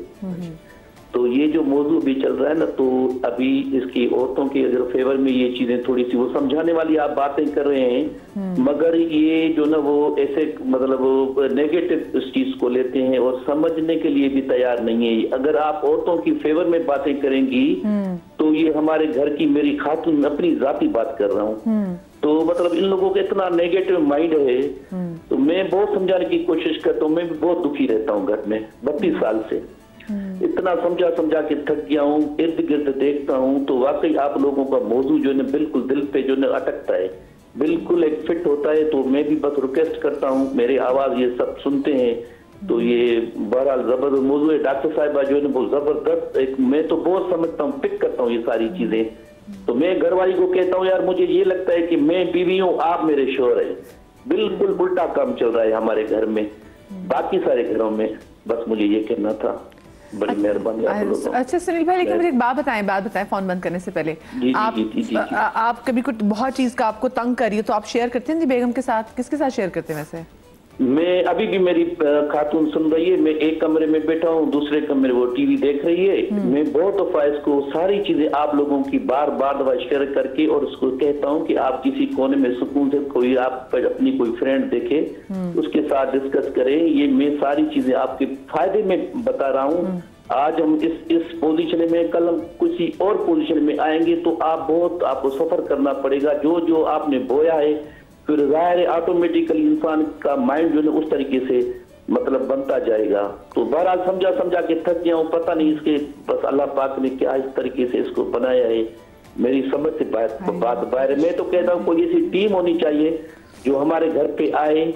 तो ये जो मौजू भी चल रहा है ना, तो अभी इसकी औरतों के अगर फेवर में ये चीजें थोड़ी सी वो समझाने वाली आप बातें कर रहे हैं, मगर ये जो ना वो ऐसे मतलब नेगेटिव इस चीज को लेते हैं और समझने के लिए भी तैयार नहीं है। अगर आप औरतों की फेवर में बातें करेंगी तो ये हमारे घर की मेरी खातून, अपनी जाती बात कर रहा हूँ, तो मतलब इन लोगों का इतना नेगेटिव माइंड है, तो मैं बहुत समझाने की कोशिश करता हूँ। मैं भी बहुत दुखी रहता हूँ घर में 32 साल से, इतना समझा के थक गया हूँ। इर्द गिर्द देखता हूँ तो वाकई आप लोगों का मौजू जो है बिल्कुल दिल पे जो है अटकता है, बिल्कुल एक फिट होता है। तो मैं भी बस रिक्वेस्ट करता हूँ, मेरी आवाज ये सब सुनते हैं, तो ये बहरहाल जबरदस्त मौजू है। डॉक्टर साहिबा जो है ना बहुत जबरदस्त, एक मैं तो बहुत समझता हूँ, पिक करता हूँ ये सारी चीजें। तो मैं घरवाली को कहता हूँ, यार मुझे ये लगता है कि मैं बीवी हूँ, आप मेरे शोहर है, बिल्कुल उल्टा काम चल रहा है हमारे घर में, बाकी सारे घरों में। बस मुझे ये कहना था, बड़ी मेहरबानी। अच्छा सुनील भाई, लेकिन मुझे एक बात बताएं फोन बंद करने से पहले। आप कभी कुछ बहुत चीज का आपको तंग करी हो तो आप शेयर करते हैं जी बेगम के साथ? किसके साथ शेयर करते हैं वैसे? मैं अभी भी मेरी खातून सुन रही है, मैं एक कमरे में बैठा हूँ, दूसरे कमरे वो टीवी देख रही है। मैं बहुत दफा इसको सारी चीजें आप लोगों की बार दफा शेयर करके और उसको कहता हूँ कि आप किसी कोने में सुकून से कोई आप अपनी कोई फ्रेंड देखे, उसके साथ डिस्कस करें। ये मैं सारी चीजें आपके फायदे में बता रहा हूँ। आज हम इस पोजीशन में, कल हम किसी और पोजीशन में आएंगे, तो आपको सफर करना पड़ेगा। जो आपने बोया है फिर जाहिर है ऑटोमेटिकली इंसान का माइंड जो है उस तरीके से मतलब बनता जाएगा। तो बहरहाल समझा के थक गया हूँ, पता नहीं इसके बस अल्लाह पाक ने क्या इस तरीके से इसको बनाया है, मेरी समझ से बात बाहर है। मैं तो कहता हूँ कोई ऐसी टीम होनी चाहिए जो हमारे घर पे आए,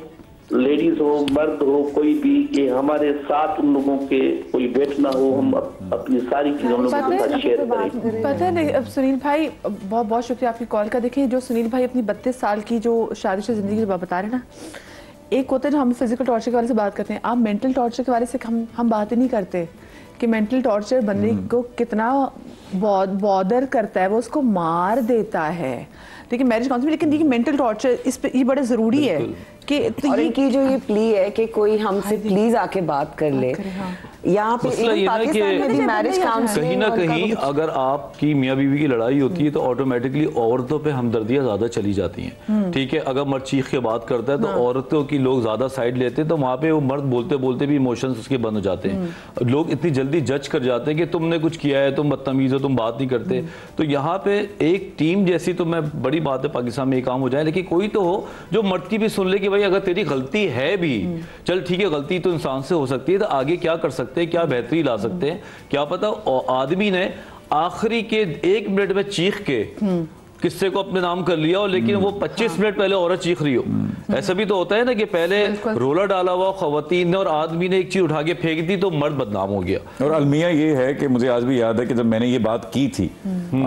लेडीज हो मर्द हो कोई भी, कि हमारे साथ उन लोगों के कोई बैठना हो, हम अपनी सारी चीजें उन लोगों के साथ शेयर करें। पता है अब सुनील भाई, बहुत बहुत शुक्रिया आपकी कॉल का। देखिए जो सुनील भाई अपनी 32 साल की जो शादीशुदा जिंदगी बता रहे हैं ना, एक होता है जो हम फिजिकल टॉर्चर के बारे से बात करते हैं, आप मेंटल टॉर्चर के बारे से हम बात ही नहीं करते कि मेंटल टॉर्चर बंदे को कितना बॉदर करता है, वो उसको मार देता है। लेकिन मैरिज काउंसलिंग, लेकिन देखिए मेंटल टॉर्चर इस पे ये बड़ा जरूरी है कि तो और इनकी जो ये प्ली है कि कोई हमसे प्लीज आके बात कर ले। यहाँ पे पाकिस्तान में भी मैरिज काउंसलिंग कहीं ना कहीं अगर आपकी मियाँ बीवी की लड़ाई होती है तो ऑटोमेटिकली औरतों पे हमदर्दियाँ ज्यादा चली जाती हैं। ठीक है, अगर मर्द चीख के बात करता है तो औरतों की लोग ज्यादा साइड लेते हैं, तो वहाँ पे वो मर्द बोलते बोलते भी इमोशंस उसके बंद हो जाते हैं। लोग इतनी जल्दी जज कर जाते हैं कि तुमने कुछ किया है, तुम बदतमीज हो, तुम बात नहीं करते। तो यहाँ पे एक टीम जैसी, तो मैं बड़ी बात है पाकिस्तान में ये काम हो जाए, लेकिन कोई तो हो जो मर्द की भी सुन ले कि भाई अगर तेरी गलती है भी, चल ठीक है, गलती तो इंसान से हो सकती है, तो आगे क्या कर सकते हैं, क्या बेहतरी ला सकते हैं, क्या पता आदमी ने आखिरी के 1 मिनट में चीख के किस्से को अपने नाम कर लिया हो, लेकिन वो 25 मिनट पहले औरत चीख रही हो। ऐसा भी तो होता है ना कि पहले रोला डाला हुआ खवातीन ने और आदमी ने एक चीज उठा के फेंक दी तो मर्द बदनाम हो गया। और अलमिया ये है कि मुझे आज भी याद है कि जब मैंने ये बात की थी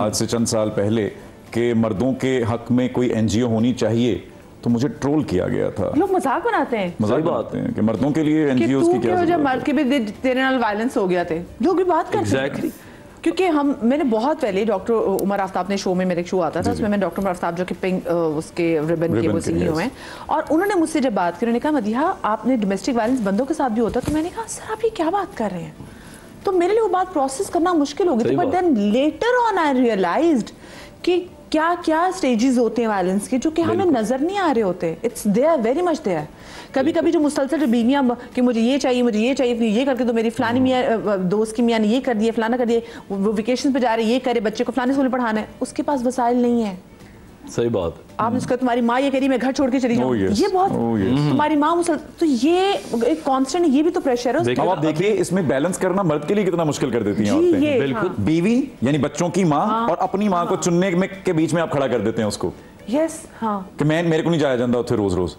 आज से चंद साल पहले कि मर्दों के हक में कोई एनजीओ होनी चाहिए, तो मुझे ट्रोल किया गया था। लोग मजाक बनाते हैं, मजाक बनाते हैं कि मर्दों के लिए एनजीओ की क्या, जब मर्द के भी तेरे नाल वायलेंस हो गया थे, लोग भी बात करते हैं। क्योंकि मैंने बहुत पहले डॉक्टर उमर आफ्ताब ने शो में, मेरे शो आता था उसमें मैं डॉक्टर उमर आफ्ताब जो कि पिंक उसके रिबन के वो सीईओ हैं, और उन्होंने मुझसे जब बात की, उन्होंने कहा मदीहा आपने डोमेस्टिक वायलेंस बंदों के साथ भी होता, तो मैंने कहा सर आप ये क्या बात कर रहे हैं, तो मेरे लिए वो बात प्रोसेस करना मुश्किल हो गई। But then later on I realised कि क्या क्या स्टेजेस होते हैं वायलेंस के जो कि हमें नजर नहीं आ रहे होते। It's there, very much there. कभी कभी जो मुसलसल जो बीवियां कि मुझे ये चाहिए फिर ये करके तो मेरी फलानी मियाँ दोस्त की मियाँ ने ये कर दिया, फलाना कर दिया, वो वेकेशन पे जा रहे ये करे, बच्चे को फलाने स्कूल पढ़ाना है, उसके पास वसाइल नहीं है। सही बात। आप उसका तुम्हारी माँ ये करी मैं घर छोड़ के चली जाऊँ, ये बहुत तुम्हारी माँ तो ये एक कांस्टेंट, ये भी तो प्रेशर है। अब आप देखिए इसमें बैलेंस करना मर्द के लिए कितना मुश्किल कर देती हैं औरतें। बिल्कुल। बीवी यानी बच्चों की माँ और अपनी माँ को चुनने में के बीच में आप खड़ा कर देते हैं उसको। यस, हाँ, कि मेरे को नहीं जाया जाता उसे रोज रोज,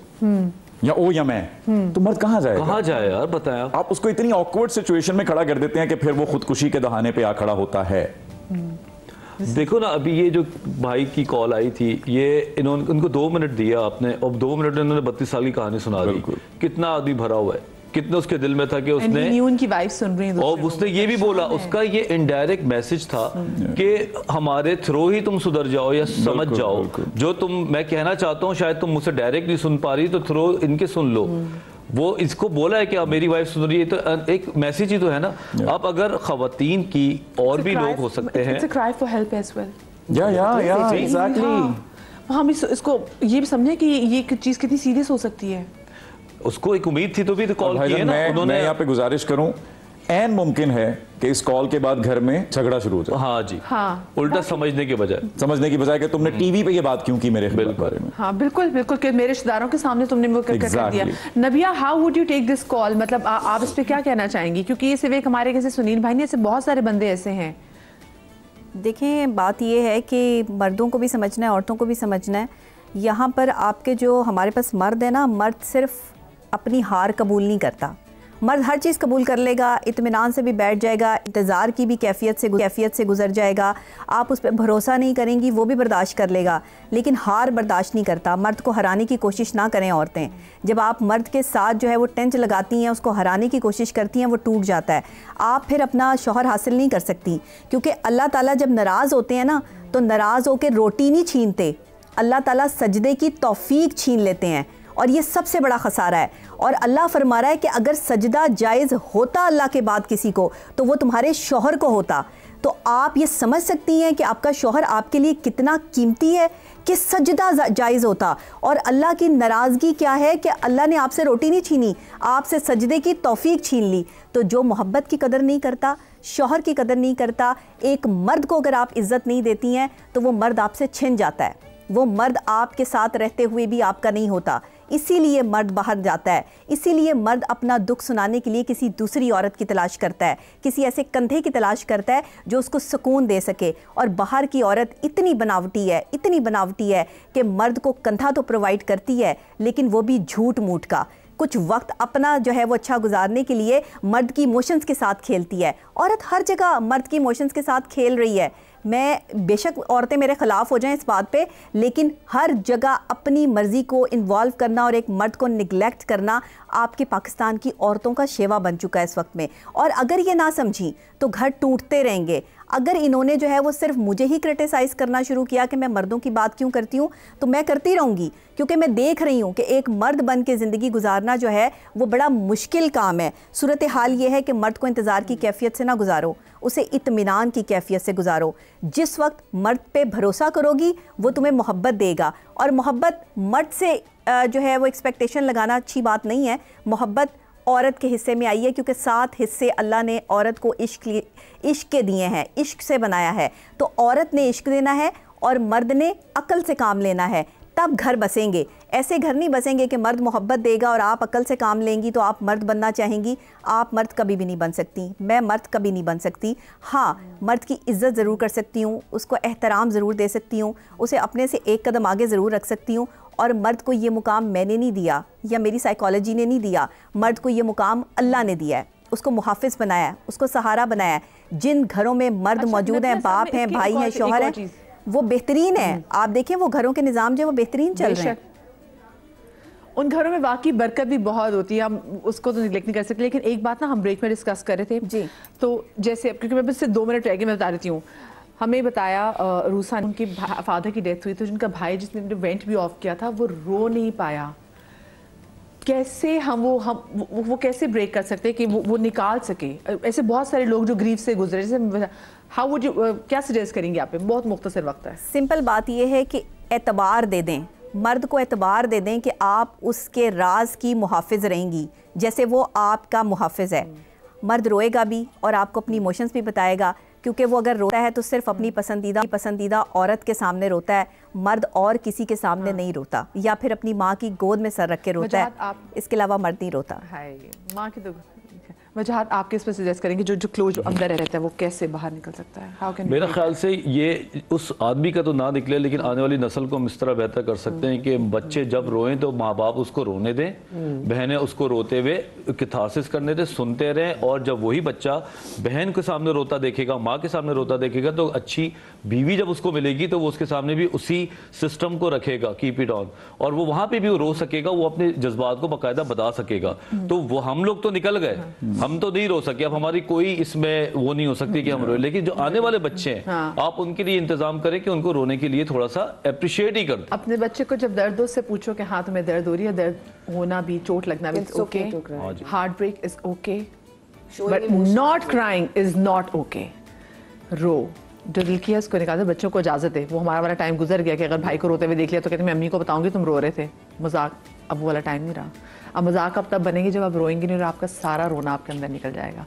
या ओ या मैं, तो मर्द कहाँ जाएगा? कहाँ जाए यार, बताया आप उसको इतनी ऑकवर्ड सिचुएशन में खड़ा कर देते हैं कि फिर वो खुदकुशी के दहाने पे आ खड़ा होता है। देखो ना, अभी ये जो भाई की कॉल आई थी, ये उनको 2 मिनट दिया आपने, और 2 मिनट में उन्होंने 32 साल की कहानी सुना दी। कितना आदमी भरा हुआ है, कितना उसके दिल में था कि उसने उनकी वाइफ सुन रही है, और उसने ये भी बोला, उसका ये इनडायरेक्ट मैसेज था कि हमारे थ्रू ही तुम सुधर जाओ या समझ जाओ, जो मैं कहना चाहता हूँ शायद तुम मुझसे डायरेक्ट नहीं सुन पा रही, तो थ्रू इनके सुन लो। वो इसको बोला है कि आप मेरी वाइफ सुन रही है, तो एक मैसेज ही तो है ना। अब अगर खवातीन की और भी लोग हो सकते हैं, हम इसको ये भी समझे कि ये चीज कितनी सीरियस हो सकती है। उसको एक उम्मीद थी तो भी तो कॉल किया ना उन्होंने। मैं यहाँ पे गुजारिश करूं, ऐन मुमकिन है कि इस कॉल के बाद घर में झगड़ा शुरू हो जाए। हाँ जी, हाँ, उल्टा समझने के बजाय कि तुमने टीवी पे ये बात क्यों की मेरे बारे में। हाँ बिल्कुल बिल्कुल, कि मेरे रिश्तेदारों के सामने तुमने वो कर दिया। Nabiya, how would you take this call, मतलब आप इस पे क्या कहना चाहेंगी? क्योंकि ये सिर्फ एक हमारे कैसे सुनील भाई नहीं, ऐसे बहुत सारे बंदे ऐसे हैं। देखें, बात ये है कि मर्दों को भी समझना है, औरतों को भी समझना है। यहाँ पर आपके जो हमारे पास मर्द है ना, मर्द सिर्फ अपनी हार कबूल नहीं करता, मर्द हर चीज़ कबूल कर लेगा, इत्मीनान से भी बैठ जाएगा, इंतज़ार की भी कैफियत से गुजर जाएगा, आप उस पर भरोसा नहीं करेंगी वो भी बर्दाश्त कर लेगा, लेकिन हार बर्दाश्त नहीं करता। मर्द को हराने की कोशिश ना करें औरतें। जब आप मर्द के साथ जो है वो टेंच लगाती हैं, उसको हराने की कोशिश करती हैं, वो टूट जाता है, आप फिर अपना शौहर हासिल नहीं कर सकती। क्योंकि अल्लाह ताला जब नाराज़ होते हैं ना, तो नाराज़ होकर रोटी नहीं छीनते, अल्लाह ताला सजदे की तौफीक छीन लेते हैं, और ये सबसे बड़ा खसारा है। और अल्लाह फरमा रहा है कि अगर सजदा जायज़ होता अल्लाह के बाद किसी को, तो वो तुम्हारे शौहर को होता। तो आप ये समझ सकती हैं कि आपका शौहर आपके लिए कितना कीमती है कि सजदा जायज़ होता। और अल्लाह की नाराज़गी क्या है कि अल्लाह ने आपसे रोटी नहीं छीनी, आपसे सजदे की तौफीक छीन ली। तो जो मोहब्बत की कदर नहीं करता, शौहर की कदर नहीं करता, एक मर्द को अगर आप इज़्ज़त नहीं देती हैं, तो वो मर्द आपसे छिन जाता है, वो मर्द आपके साथ रहते हुए भी आपका नहीं होता। इसीलिए मर्द बाहर जाता है, इसीलिए मर्द अपना दुख सुनाने के लिए किसी दूसरी औरत की तलाश करता है, किसी ऐसे कंधे की तलाश करता है जो उसको सुकून दे सके। और बाहर की औरत इतनी बनावटी है कि मर्द को कंधा तो प्रोवाइड करती है, लेकिन वो भी झूठ मूठ का। कुछ वक्त अपना जो है वो अच्छा गुजारने के लिए मर्द की इमोशंस के साथ खेलती है। औरत हर जगह मर्द की इमोशंस के साथ खेल रही है। मैं बेशक औरतें मेरे ख़िलाफ़ हो जाएं इस बात पे, लेकिन हर जगह अपनी मर्ज़ी को इन्वॉल्व करना और एक मर्द को निगलेक्ट करना आपके पाकिस्तान की औरतों का शेवा बन चुका है इस वक्त में। और अगर ये ना समझी तो घर टूटते रहेंगे। अगर इन्होंने जो है वो सिर्फ मुझे ही क्रिटिसाइज़ करना शुरू किया कि मैं मर्दों की बात क्यों करती हूँ, तो मैं करती रहूँगी, क्योंकि मैं देख रही हूँ कि एक मर्द बन के ज़िंदगी गुजारना जो है वो बड़ा मुश्किल काम है। सूरत हाल ये है कि मर्द को इंतज़ार की कैफियत से ना गुजारो, उसे इत्मीनान की कैफियत से गुजारो। जिस वक्त मर्द पे भरोसा करोगी वो तुम्हें मोहब्बत देगा। और मोहब्बत मर्द से जो है वो एक्सपेक्टेशन लगाना अच्छी बात नहीं है। मोहब्बत औरत के हिस्से में आई है, क्योंकि 7 हिस्से अल्लाह ने औरत को इश्क के दिए हैं, इश्क से बनाया है। तो औरत ने इश्क देना है और मर्द ने अक्ल से काम लेना है, तब घर बसेंगे। ऐसे घर नहीं बसेंगे कि मर्द मोहब्बत देगा और आप अक्ल से काम लेंगी तो आप मर्द बनना चाहेंगी। आप मर्द कभी भी नहीं बन सकती, मैं मर्द कभी नहीं बन सकती। हाँ, मर्द की इज़्ज़त ज़रूर कर सकती हूँ, उसको एहतराम ज़रूर दे सकती हूँ, उसे अपने से एक कदम आगे ज़रूर रख सकती हूँ। और मर्द को ये मुकाम मैंने नहीं दिया या मेरी साइकोलॉजी ने नहीं दिया, मर्द को ये मुकाम अल्लाह ने दिया है। उसको मुहाफ़िज़ बनाया है, उसको सहारा बनाया है। जिन घरों में मर्द मौजूद हैं, बाप हैं, भाई हैं, शौहर हैं, वो बेहतरीन है। आप देखें वो घरों के निज़ाम जो वो बेहतरीन चल रहे हैं। उन घरों में वाकई बरकत भी बहुत होती है, हम उसको तो निगलेक्ट नहीं कर सकते। लेकिन एक बात ना हम ब्रेक में डिस्कस कर रहे थे जी, तो जैसे क्योंकि मैं बस 2 मिनट रह गए, मैं बता देती हूँ। हमें बताया रूसान उनके फादर की डेथ हुई तो जिनका भाई जिसने वेंट भी ऑफ किया था वो रो नहीं पाया। कैसे हम वो कैसे ब्रेक कर सकते हैं कि वो निकाल सके? ऐसे बहुत सारे लोग जो ग्रीफ से गुजरे, जैसे हाउ वुड यू, क्या सजेस्ट करेंगे आप पे? बहुत मुख्तसर वक्त है। सिंपल बात ये है कि एतबार दे दें, मर्द को एतबार दे दें कि आप उसके राज की मुहाफिज रहेंगी जैसे वो आपका मुहाफिज है। मर्द रोएगा भी और आपको अपनी इमोशंस भी बताएगा, क्योंकि वो अगर रोता है तो सिर्फ अपनी पसंदीदा औरत के सामने रोता है, मर्द और किसी के सामने नहीं रोता, या फिर अपनी माँ की गोद में सर रख के रोता है, इसके अलावा मर्द नहीं रोता है। माँ की तो वजहात आपके इस पर सजेस्ट करेंगे जो क्लोज जो अंदर रहता है वो कैसे बाहर निकल सकता है? How can मेरा ख्याल से ये उस आदमी का तो ना निकले, लेकिन आने वाली नस्ल को हम इस तरह बेहतर कर सकते हैं कि बच्चे जब रोएं तो माँ बाप उसको रोने दें, बहनें उसको रोते हुए कैथारसिस करने दें, सुनते रहें। और जब वही बच्चा बहन के सामने रोता देखेगा, माँ के सामने रोता देखेगा, तो अच्छी बीवी जब उसको मिलेगी तो वो उसके सामने भी उसी सिस्टम को रखेगा, कीप इट ऑन, और वो वहाँ पे भी रो सकेगा, वो अपने जज्बात को बाकायदा बता सकेगा। तो वो हम लोग तो निकल गए, हम तो नहीं रो सके, अब हमारी कोई इसमें वो नहीं हो सकती कि हम रोए, लेकिन जो आने वाले बच्चे हैं आप उनके लिए इंतजाम करें कि उनको रोने के लिए थोड़ा सा अप्रिशिएट ही कर दें। अपने बच्चे को जब दर्द हो से पूछो कि हाँ तुम्हें दर्द हो रही है, दर्द होना भी, चोट लगना भी okay, heart break is okay, but not crying is not okay. रो, जो दिल की है उसको निकाल दो, बच्चों को इजाजत है। वो हमारा वाला टाइम गुजर गया कि अगर भाई को रोते हुए देख लिया तो कहते मैं अम्मी को बताऊंगी तुम रो रहे थे, मजाक। अब वो वाला टाइम नहीं रहा। अब मजाक अब तब बनेगी जब आप रोएंगे नहीं और आपका सारा रोना आपके अंदर निकल जाएगा।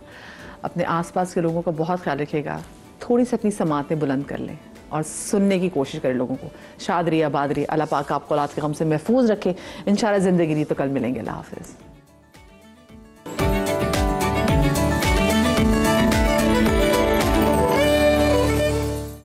अपने आसपास के लोगों का बहुत ख्याल रखिएगा, थोड़ी सी अपनी समातें बुलंद कर लें और सुनने की कोशिश करें लोगों को। शाद रही आबाद रही, अल्लाह पाक आपको औलाद के गम से महफूज रखे। इंशाल्लाह ज़िंदगी नहीं तो कल मिलेंगे। अल्लाह हाफ़िज़।